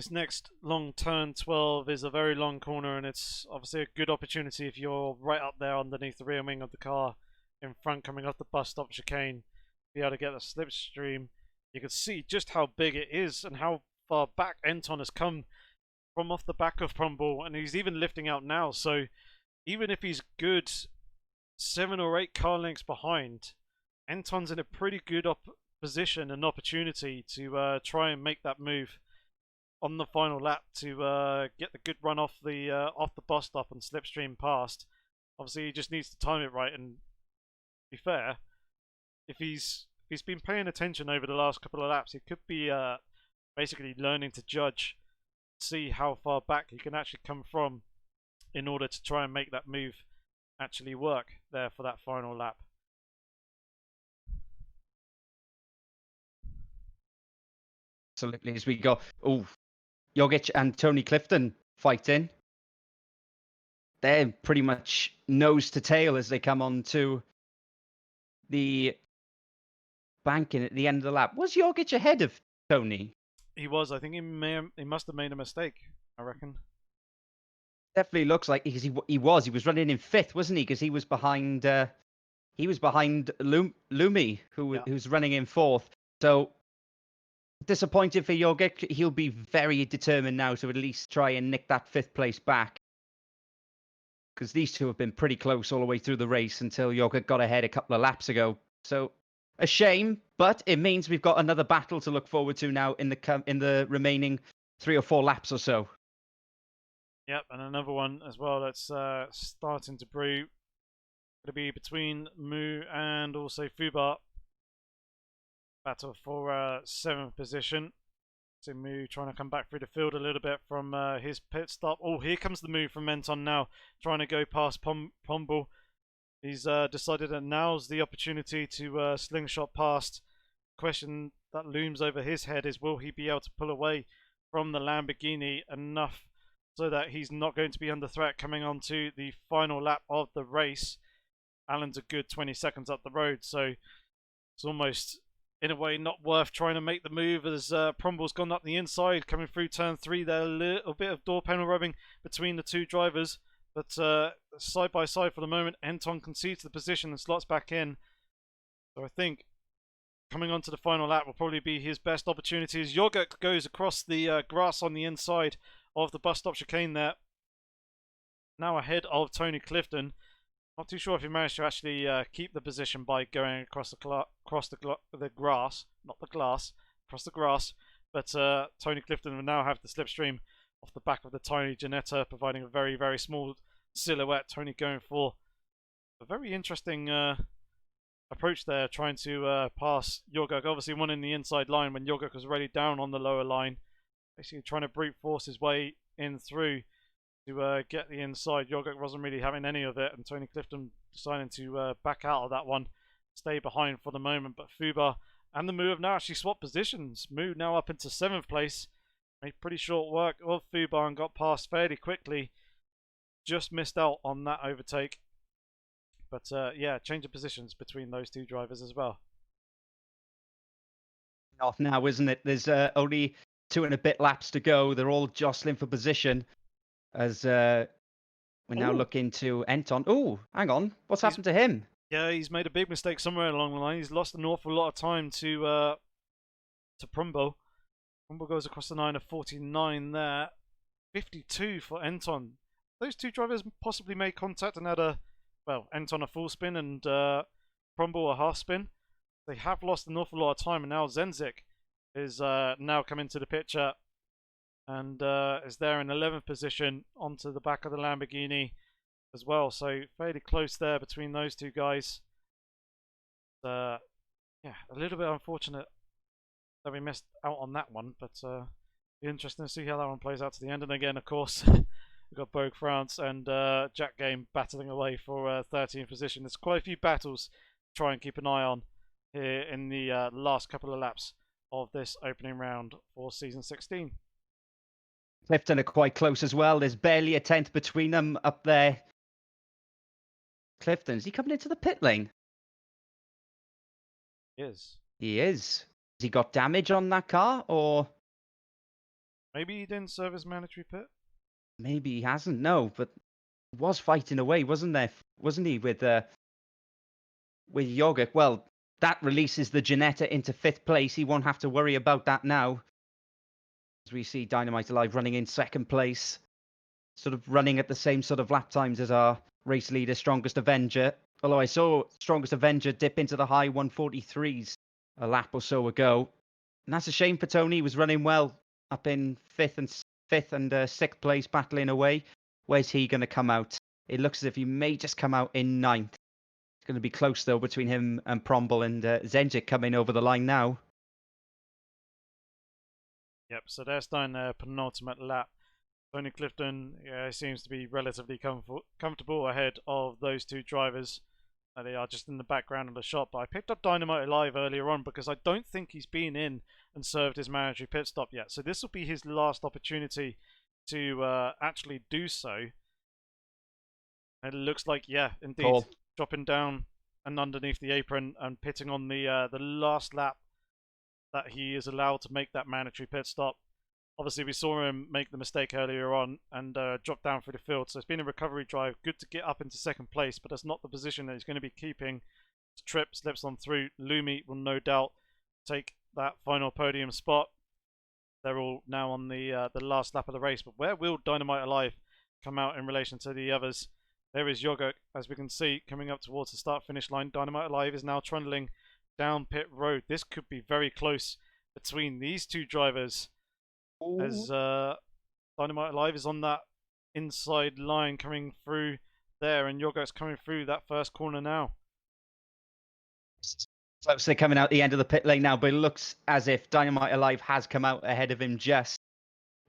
next long turn 12 is a very long corner, and it's obviously a good opportunity if you're right up there underneath the rear wing of the car in front coming off the bus stop chicane, be able to get the slipstream. You can see just how big it is and how far back Anton has come from off the back of Promball, and he's even lifting out now. So even if he's good 7 or 8 car lengths behind, Anton's in a pretty good position and opportunity to try and make that move on the final lap to get the good run off the bus stop and slipstream past. Obviously, he just needs to time it right. And to be fair, if he's been paying attention over the last couple of laps, he could be basically learning to judge, see how far back he can actually come from in order to try and make that move actually work there for that final lap. Absolutely, as we go. Oh, Jogic and Tony Clifton fighting. They're pretty much nose to tail as they come on to the banking at the end of the lap. Was Jogic ahead of Tony? He was. I think he must have made a mistake, I reckon. Definitely looks like, because he was running in fifth, wasn't he? Because he was behind Lumi, who's running in fourth. So disappointed for Jogic. He'll be very determined now to at least try and nick that fifth place back, because these two have been pretty close all the way through the race until Jogic got ahead a couple of laps ago. So a shame, but it means we've got another battle to look forward to now in the remaining 3 or 4 laps or so. Yep, and another one as well that's starting to brew. Going to be between Mu and also Fubar. Battle for 7th position. So Mu trying to come back through the field a little bit from his pit stop. Oh, here comes the move from Menton now, trying to go past Pombal. He's decided that now's the opportunity to slingshot past. Question that looms over his head is, will he be able to pull away from the Lamborghini enough so that he's not going to be under threat coming on to the final lap of the race? Alan's a good 20 seconds up the road, so it's almost, in a way, not worth trying to make the move as Prombal's gone up the inside, coming through turn 3 there. A little bit of door panel rubbing between the two drivers, but side by side for the moment. Anton concedes the position and slots back in. So I think coming on to the final lap will probably be his best opportunity as Jogic goes across the grass on the inside of the bus stop chicane there. Now ahead of Tony Clifton. Not too sure if he managed to actually keep the position by going across the grass, not the glass, across the grass. But Tony Clifton will now have the slipstream off the back of the tiny Ginetta, providing a very, very small silhouette. Tony going for a very interesting approach there, trying to pass Jogic. Obviously one in the inside line when Jogic was already down on the lower line. Basically trying to brute force his way in through to get the inside. Jogic wasn't really having any of it, and Tony Clifton deciding to back out of that one, stay behind for the moment. But Fubar and the Mu have now actually swapped positions. Mu now up into 7th place. Made pretty short work of Fubar and got past fairly quickly. Just missed out on that overtake. But yeah, change of positions between those two drivers as well. Off now, isn't it? There's only 2 and a bit laps to go. They're all jostling for position as we're now looking to Anton. Oh, hang on. What's happened to him? Yeah, he's made a big mistake somewhere along the line. He's lost an awful lot of time to Prumbo. Prumbo goes across the line of 49 there. 52 for Anton. Those two drivers possibly made contact and had Anton a full spin and Prumbo a half spin. They have lost an awful lot of time, and now Zenzik is now coming to the picture and is there in 11th position onto the back of the Lamborghini as well. So fairly close there between those two guys. Yeah, a little bit unfortunate that we missed out on that one, but be interesting to see how that one plays out to the end. And again, of course, we've got Bogue France and Jack Game battling away for 13th position. There's quite a few battles to try and keep an eye on here in the last couple of laps of this opening round for season 16. Clifton are quite close as well. There's barely a 10th between them up there. Clifton, is he coming into the pit lane? He is. He is. Has he got damage on that car, or maybe he didn't serve his mandatory pit? Maybe he hasn't, no, but he was fighting away, wasn't he, with Jogic? Well, that releases the Ginetta into 5th place. He won't have to worry about that now. As we see Dynamite Alive running in 2nd place, sort of running at the same sort of lap times as our race leader, Strongest Avenger. Although I saw Strongest Avenger dip into the high 143s a lap or so ago. And that's a shame for Tony. He was running well up in fifth and sixth place, battling away. Where's he going to come out? It looks as if he may just come out in ninth. It's going to be close, though, between him and Promble, and Zenjic coming over the line now. Yep, so they're starting their penultimate lap. Tony Clifton seems to be relatively comfortable ahead of those two drivers. They are just in the background of the shot, but I picked up Dynamite Alive earlier on because I don't think he's been in and served his mandatory pit stop yet. So this will be his last opportunity to actually do so. And it looks like, yeah, indeed, Cool. Dropping down and underneath the apron and pitting on the last lap that he is allowed to make that mandatory pit stop. Obviously, we saw him make the mistake earlier on and drop down through the field. So it's been a recovery drive. Good to get up into second place, but that's not the position that he's going to be keeping. Trip slips on through. Lumi will no doubt take that final podium spot. They're all now on the last lap of the race. But where will Dynamite Alive come out in relation to the others? There is Yogurt, as we can see, coming up towards the start-finish line. Dynamite Alive is now trundling down pit road. This could be very close between these two drivers. As Dynamite Alive is on that inside line coming through there, and Yogurt's coming through that first corner now. So they're coming out the end of the pit lane now, but it looks as if Dynamite Alive has come out ahead of him just.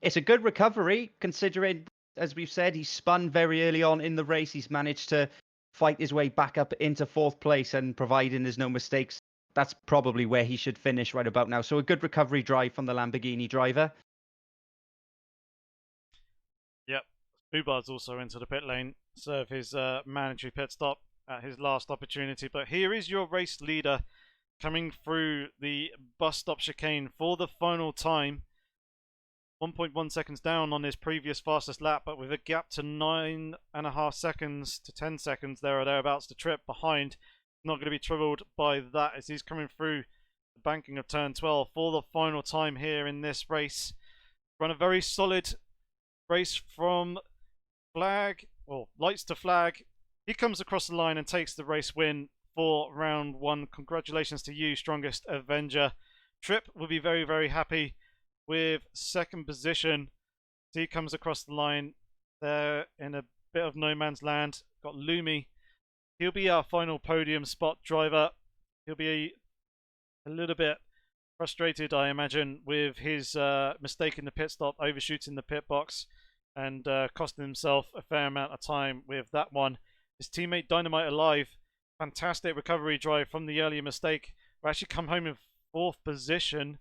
It's a good recovery, considering, as we've said, he spun very early on in the race. He's managed to fight his way back up into fourth place, and providing there's no mistakes, that's probably where he should finish right about now. So a good recovery drive from the Lamborghini driver. Yep, Fubar's also into the pit lane, serve his mandatory pit stop at his last opportunity. But here is your race leader coming through the bus stop chicane for the final time. 1.1 seconds down on his previous fastest lap, but with a gap to 9.5 seconds to 10 seconds there or thereabouts to Trip behind. Not going to be troubled by that as he's coming through the banking of turn 12 for the final time here in this race. Run a very solid race from flag, or lights to flag. He comes across the line and takes the race win for round one. Congratulations to you, Strongest Avenger. Trip will be very, very happy with second position. He comes across the line there in a bit of no man's land. Got Lumi. He'll be our final podium spot driver. He'll be a little bit frustrated, I imagine, with his mistake in the pit stop, overshooting the pit box, and costing himself a fair amount of time with that one. His teammate Dynamite Alive, fantastic recovery drive from the earlier mistake. Will actually come home in fourth position.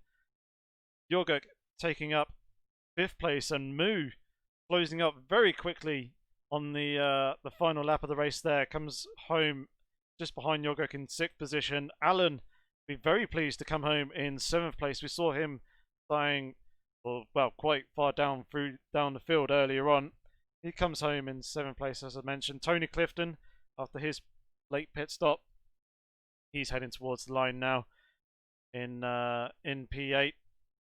Yogurt taking up fifth place, and Moo closing up very quickly on the final lap of the race there. Comes home just behind Yogurt in sixth position. Alan be very pleased to come home in seventh place. We saw him dying, well, quite far down the field earlier on. He comes home in seventh place, as I mentioned. Tony Clifton, after his late pit stop, he's heading towards the line now in P8.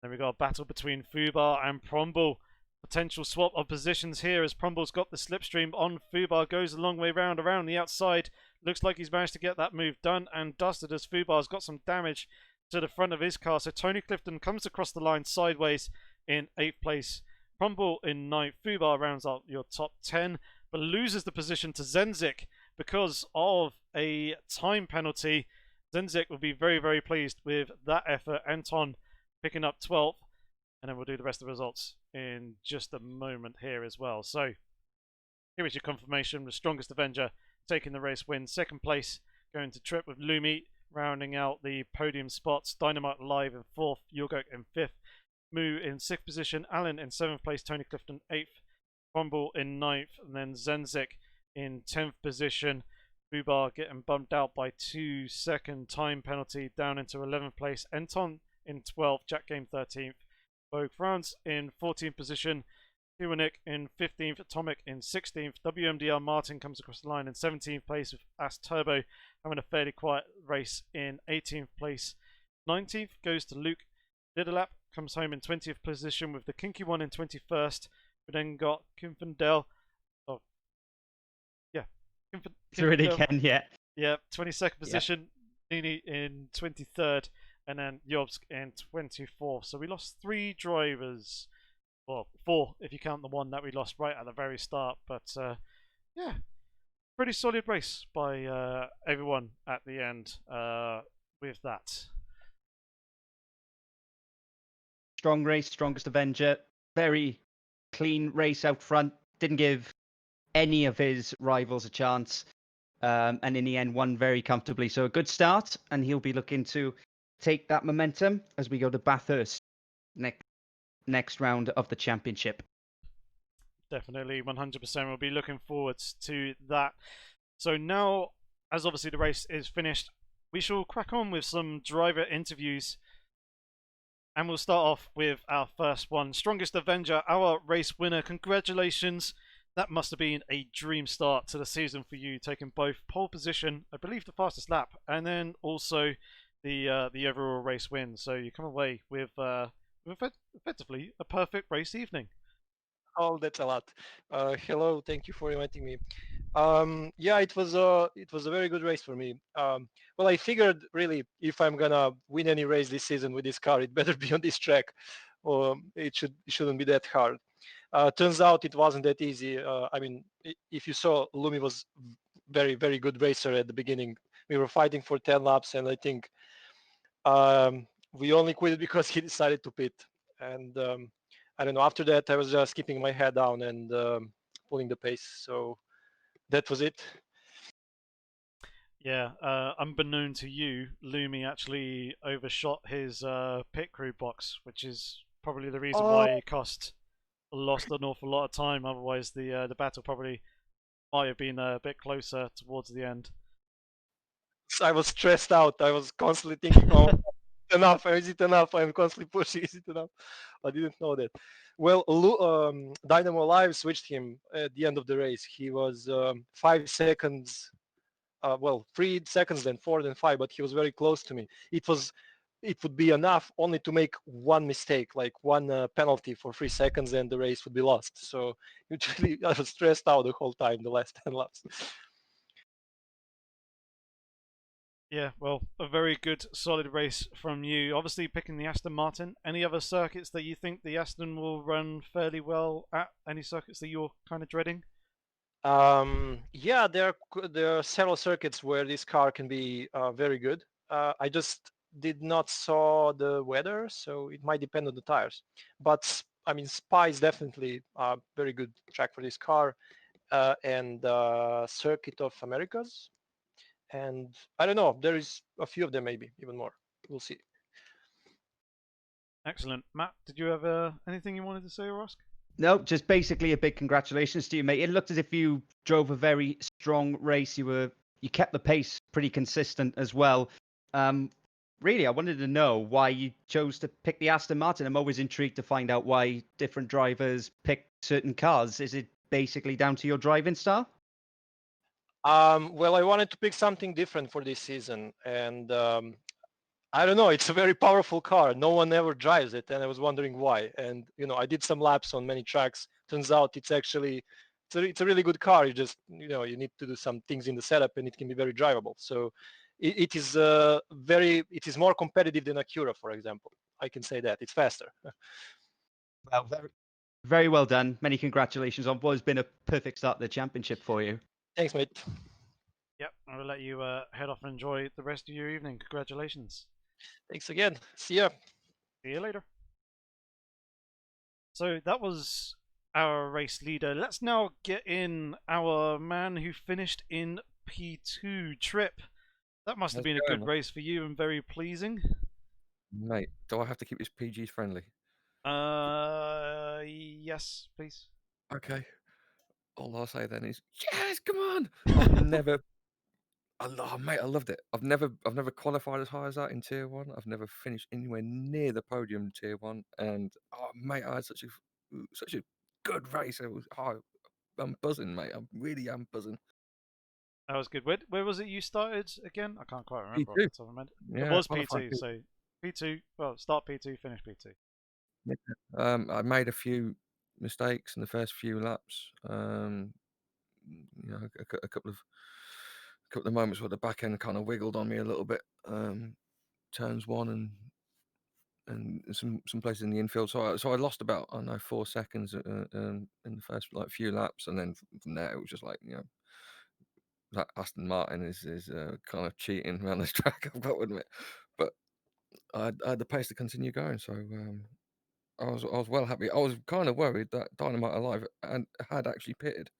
Then we got a battle between Fubar and Promble. Potential swap of positions here as Promble's got the slipstream on. Fubar goes a long way round around the outside. Looks like he's managed to get that move done and dusted as Fubar's got some damage to the front of his car. So Tony Clifton comes across the line sideways in 8th place. Promble in 9th. Fubar rounds out your top 10, but loses the position to Zenzik because of a time penalty. Zenzik will be very, very pleased with that effort. Anton picking up 12th, and then we'll do the rest of the results in just a moment here as well. So here is your confirmation. The Strongest Avenger taking the race win. Second place going to Trip with Lumi rounding out the podium spots. Dynamite Live in 4th, Yogurt in 5th, Moo in 6th position, Alan in 7th place, Tony Clifton 8th, Crumble in 9th, and then Zenzik in 10th position. Fubar getting bumped out by 2-second time penalty down into 11th place. Anton in 12th, Jack Game 13th, Vogue France in 14th position, Kiwanik in 15th, Atomic in 16th, WMDR Martin comes across the line in 17th place with As Turbo having a fairly quiet race in 18th place. 19th goes to Luke Liddelap, comes home in 20th position with the Kinky One in 21st. We then got Kinfendel. Oh, yeah. It's really Ken, yeah. Yeah, 22nd Yeah. position, Nini in 23rd, and then Jobsk in 24th. So we lost 3 drivers. Well, 4 if you count the one that we lost right at the very start. But yeah, pretty solid race by everyone at the end with that. Strong race, strongest Avenger. Very clean race out front. Didn't give any of his rivals a chance. And in the end, won very comfortably. So a good start, and he'll be looking to take that momentum as we go to Bathurst next round of the championship. Definitely, 100%. We'll be looking forward to that. So now, as obviously the race is finished, we shall crack on with some driver interviews. And we'll start off with our first one. Strongest Avenger, our race winner. Congratulations. That must have been a dream start to the season for you, taking both pole position, I believe the fastest lap, and then also the overall race win. So you come away with effectively a perfect race evening. Oh, that's a lot. Hello, thank you for inviting me. Yeah, it was a very good race for me. Well, I figured really if I'm gonna win any race this season with this car, it better be on this track, or it shouldn't be that hard. Turns out it wasn't that easy. I mean, if you saw, Lumi was very good racer at the beginning. We were fighting for 10 laps, and I think we only quit because he decided to pit. And I don't know. After that, I was just keeping my head down and pulling the pace. So that was it. Yeah, unbeknown to you, Lumi actually overshot his pit crew box, which is probably the reason Oh, why he lost an awful lot of time. Otherwise, the battle probably might have been a bit closer towards the end. I was stressed out. I was constantly thinking, oh, enough? Is it enough? I'm constantly pushing. Is it enough? I didn't know that. Well, Dynamo Live switched him at the end of the race. He was 5 seconds, well, 3 seconds, then 4, then 5, but he was very close to me. It would be enough only to make one mistake, like one penalty for 3 seconds, and the race would be lost. So usually I was stressed out the whole time, the last 10 laps. Yeah, well, a very good, solid race from you. Obviously, picking the Aston Martin. Any other circuits that you think the Aston will run fairly well at? Any circuits that you're kind of dreading? Yeah, there are several circuits where this car can be very good. I just did not saw the weather, so it might depend on the tires. But I mean, Spa is definitely a very good track for this car, and Circuit of Americas. And I don't know, there is a few of them, maybe even more. We'll see. Excellent. Matt, did you have anything you wanted to say or ask? No, just basically a big congratulations to you, mate. It looked as if you drove a very strong race. You kept the pace pretty consistent as well. Really, I wanted to know why you chose to pick the Aston Martin. I'm always intrigued to find out why different drivers pick certain cars. Is it basically down to your driving style? Well, I wanted to pick something different for this season, and I don't know. It's a very powerful car. No one ever drives it, and I was wondering why. And I did some laps on many tracks. Turns out it's a really good car. You need to do some things in the setup, and it can be very drivable. So it is more competitive than Acura, for example. I can say that it's faster. Well, very well done. Many congratulations on what has been a perfect start to the championship for you. Thanks, mate. Yep, I will let you head off and enjoy the rest of your evening. Congratulations. Thanks again. See ya. See you later. So that was our race leader. Let's now get in our man who finished in P2. Trip. That must have How's been it a going, good race for you and very pleasing. mate? Do I have to keep this PG friendly? Yes, please. Okay. All I'll say then is yes, come on. I've never, mate, I loved it. I've never qualified as high as that in Tier 1. I've never finished anywhere near the podium in Tier 1. And mate, I had such a good race. I'm buzzing, mate. I really am buzzing. That was good. Where was it you started again? I can't quite remember off P2. the top of my head. It Yeah, was qualified P2, so P2, well, start P2, finish P2. Yeah. I made a few mistakes in the first few laps. A couple of couple of moments where the back end kind of wiggled on me a little bit. Turns 1 and some places in the infield. So I lost about, I don't know, 4 seconds in the first like few laps, and then from there it was just like, you know, that Aston Martin is kind of cheating around this track. I've got to admit, but I had the pace to continue going. So I was well happy. I was kind of worried that Dynamite Alive had actually pitted.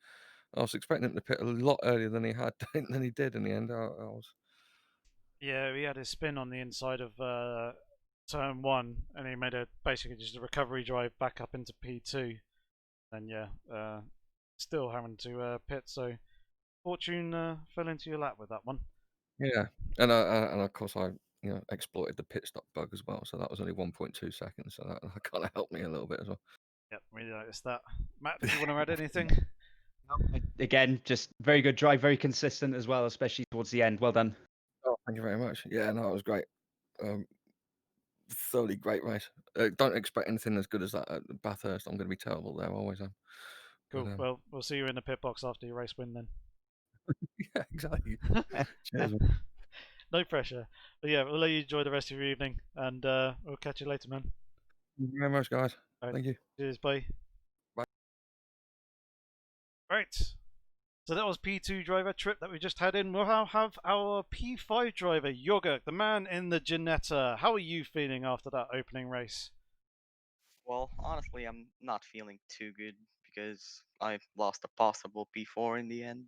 I was expecting him to pit a lot earlier than he had than he did in the end. I was. Yeah, he had his spin on the inside of turn 1, and he made basically just a recovery drive back up into P2. And yeah, still having to pit. So fortune fell into your lap with that one. Yeah, and of course I exploited the pit stop bug as well. So that was only 1.2 seconds. So that kind of helped me a little bit as well. Yep, we noticed that. Matt, did you want to add anything? Again, just very good drive, very consistent as well, especially towards the end. Well done. Oh, thank you very much. Yeah, no, it was great. Thoroughly great race. Don't expect anything as good as that at Bathurst. I'm going to be terrible there. I always am. Cool. But, Well, we'll see you in the pit box after your race win then. yeah, exactly. Cheers. No pressure. But yeah, we'll let you enjoy the rest of your evening, and we'll catch you later, man. Thank you very much, guys. All right. Thank you. Cheers, bye. Bye. Right. So that was P2 driver Trip that we just had in. We'll now have our P5 driver, Yoga, the man in the Ginetta. How are you feeling after that opening race? Well, honestly, I'm not feeling too good because I lost a possible P4 in the end.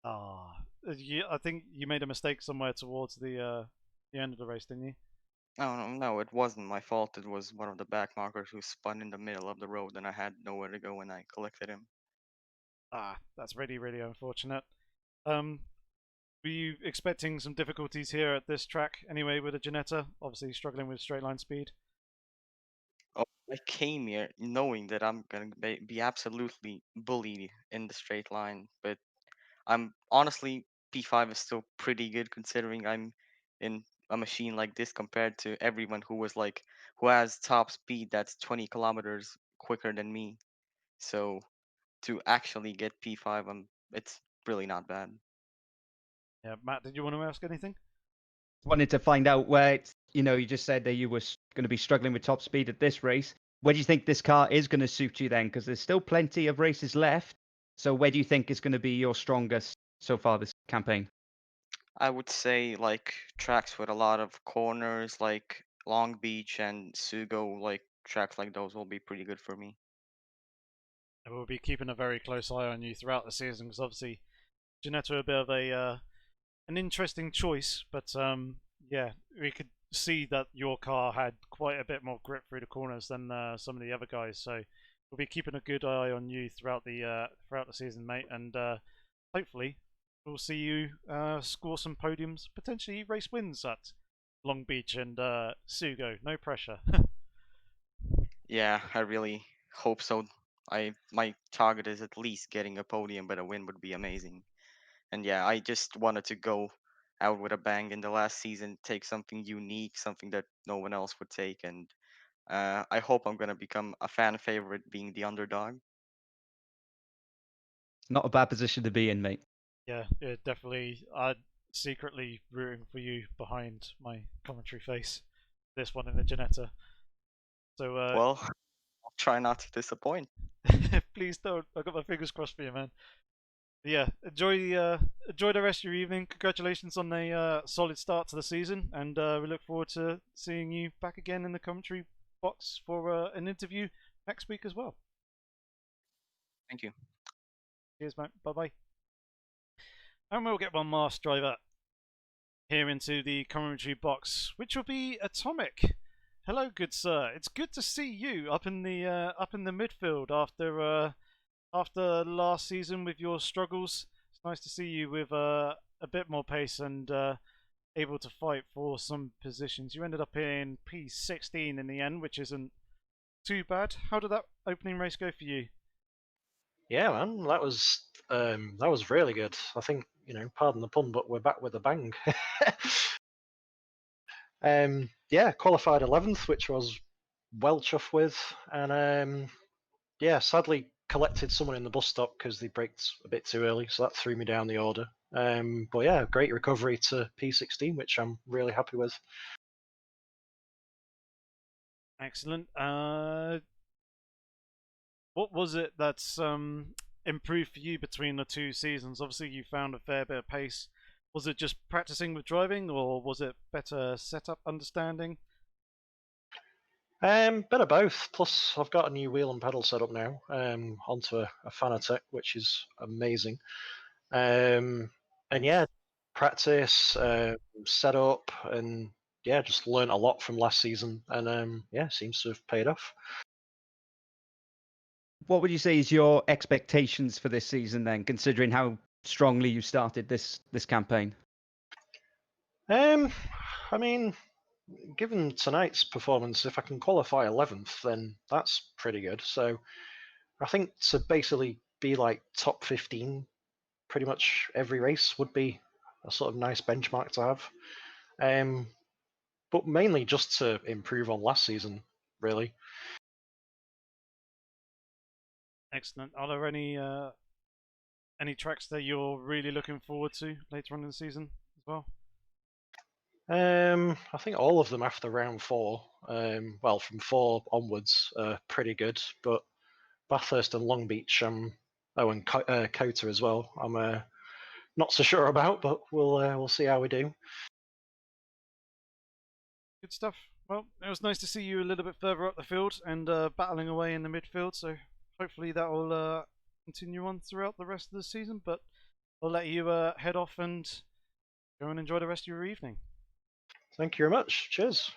I think you made a mistake somewhere towards the end of the race, didn't you? No, it wasn't my fault. It was one of the back markers who spun in the middle of the road and I had nowhere to go when I collected him. That's really, really unfortunate. Were you expecting some difficulties here at this track anyway with the Ginetta? Obviously struggling with straight line speed. Oh, I came here knowing that I'm gonna be absolutely bullied in the straight line, but I'm honestly P5 is still pretty good considering I'm in a machine like this compared to everyone who has top speed that's 20 kilometers quicker than me. So to actually get P5, it's really not bad. Yeah, Matt, did you want to ask anything? Wanted to find out where you just said that you were going to be struggling with top speed at this race. Where do you think this car is going to suit you then? Because there's still plenty of races left. So where do you think is going to be your strongest so far this campaign? I would say like tracks with a lot of corners like Long Beach and Sugo, like tracks like those will be pretty good for me. And we'll be keeping a very close eye on you throughout the season because obviously Ginetta are a bit of an interesting choice, but yeah, we could see that your car had quite a bit more grip through the corners than some of the other guys. So we'll be keeping a good eye on you throughout the season, mate, and hopefully we'll see you score some podiums, potentially race wins at Long Beach and Sugo. No pressure. Yeah, I really hope so. My target is at least getting a podium, but a win would be amazing. And yeah, I just wanted to go out with a bang in the last season, take something unique, something that no one else would take, and I hope I'm gonna become a fan favorite, being the underdog. Not a bad position to be in, mate. Yeah, definitely. I'm secretly rooting for you behind my commentary face. This one in the Ginetta. So Well, I'll try not to disappoint. please don't. I got my fingers crossed for you, man. But yeah, enjoy the rest of your evening. Congratulations on a solid start to the season, and we look forward to seeing you back again in the commentary box for an interview next week as well. Thank you. Cheers, mate. Bye bye. And we'll get one last driver here into the commentary box, which will be Atomic. Hello, good sir. It's good to see you up in the midfield after last season with your struggles. It's nice to see you with a bit more pace and able to fight for some positions. You ended up in P16 in the end, which isn't too bad. How did that opening race go for you? Yeah, man, that was really good. I think, pardon the pun, but we're back with a bang. Yeah, qualified 11th, which I was well chuffed with, and yeah, sadly collected someone in the bus stop because they braked a bit too early, so that threw me down the order. But yeah, great recovery to P16, which I'm really happy with. Excellent. What was it that's improved for you between the two seasons? Obviously, you found a fair bit of pace. Was it just practicing with driving, or was it better setup understanding? Bit of both. Plus, I've got a new wheel and pedal setup now, onto a Fanatec, which is amazing. And yeah, practice, setup, and yeah, just learned a lot from last season, and yeah, seems to have paid off. What would you say is your expectations for this season then, considering how strongly you started this campaign? I mean, given tonight's performance, if I can qualify 11th, then that's pretty good. So I think to basically be like top 15 pretty much every race would be a sort of nice benchmark to have. But mainly just to improve on last season, really. Excellent. Are there any tracks that you're really looking forward to later on in the season as well? I think all of them after round 4, well, from 4 onwards, are pretty good. But Bathurst and Long Beach, and Kota as well, I'm not so sure about, but we'll see how we do. Good stuff. Well, it was nice to see you a little bit further up the field and battling away in the midfield. So hopefully that will continue on throughout the rest of the season. But I'll let you head off and go and enjoy the rest of your evening. Thank you very much. Cheers.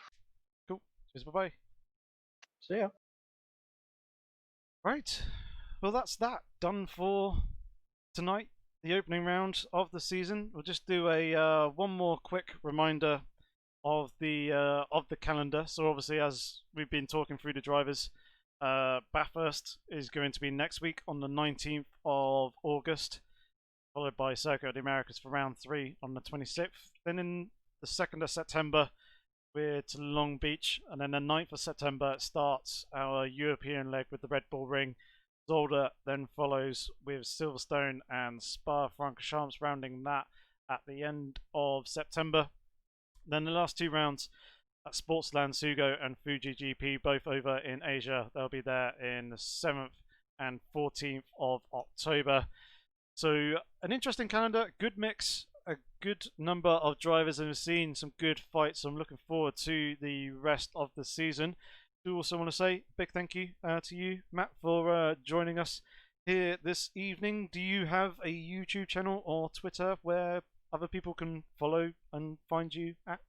Cool. Cheers. Bye bye. See ya. Right. Well, that's that done for tonight. The opening round of the season. We'll just do a one more quick reminder of the calendar. So obviously, as we've been talking through the drivers, Bathurst is going to be next week on the 19th of August, followed by Circuit of the Americas for round 3 on the 26th. Then in the 2nd of September, we're to Long Beach, and then the 9th of September starts our European leg with the Red Bull Ring. Zolder then follows with Silverstone and Spa-Francorchamps, rounding that at the end of September. Then the last 2 rounds at Sportsland Sugo and Fuji GP, both over in Asia. They'll be there in the 7th and 14th of October. So an interesting calendar, good mix, a good number of drivers, and we've seen some good fights. So I'm looking forward to the rest of the season. I do also want to say a big thank you to you, Matt, for joining us here this evening. Do you have a YouTube channel or Twitter where other people can follow and find you at?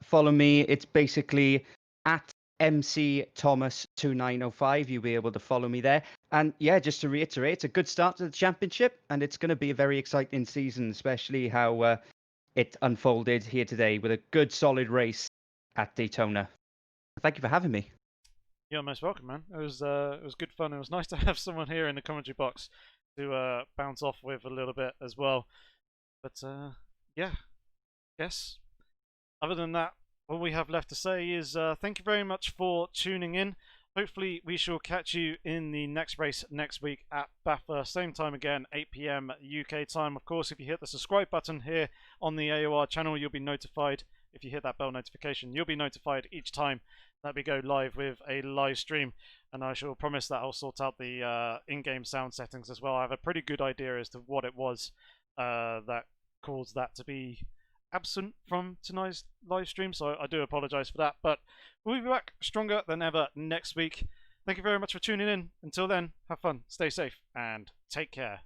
Follow me. It's basically at MC Thomas 2905. You'll be able to follow me there. And yeah, just to reiterate, it's a good start to the championship, and it's going to be a very exciting season, especially how it unfolded here today with a good, solid race at Daytona. Thank you for having me. You're most welcome, man. It was good fun. It was nice to have someone here in the commentary box to bounce off with a little bit as well. But yeah, yes. Other than that, all we have left to say is thank you very much for tuning in. Hopefully we shall catch you in the next race next week at Bathurst, same time again, 8 PM UK time. Of course, if you hit the subscribe button here on the AOR channel, you'll be notified. If you hit that bell notification, you'll be notified each time that we go live with a live stream. And I shall promise that I'll sort out the in-game sound settings as well. I have a pretty good idea as to what it was that caused that to be absent from tonight's live stream, so I do apologize for that, but we'll be back stronger than ever next week. Thank you very much for tuning in. Until then, have fun, stay safe, and take care.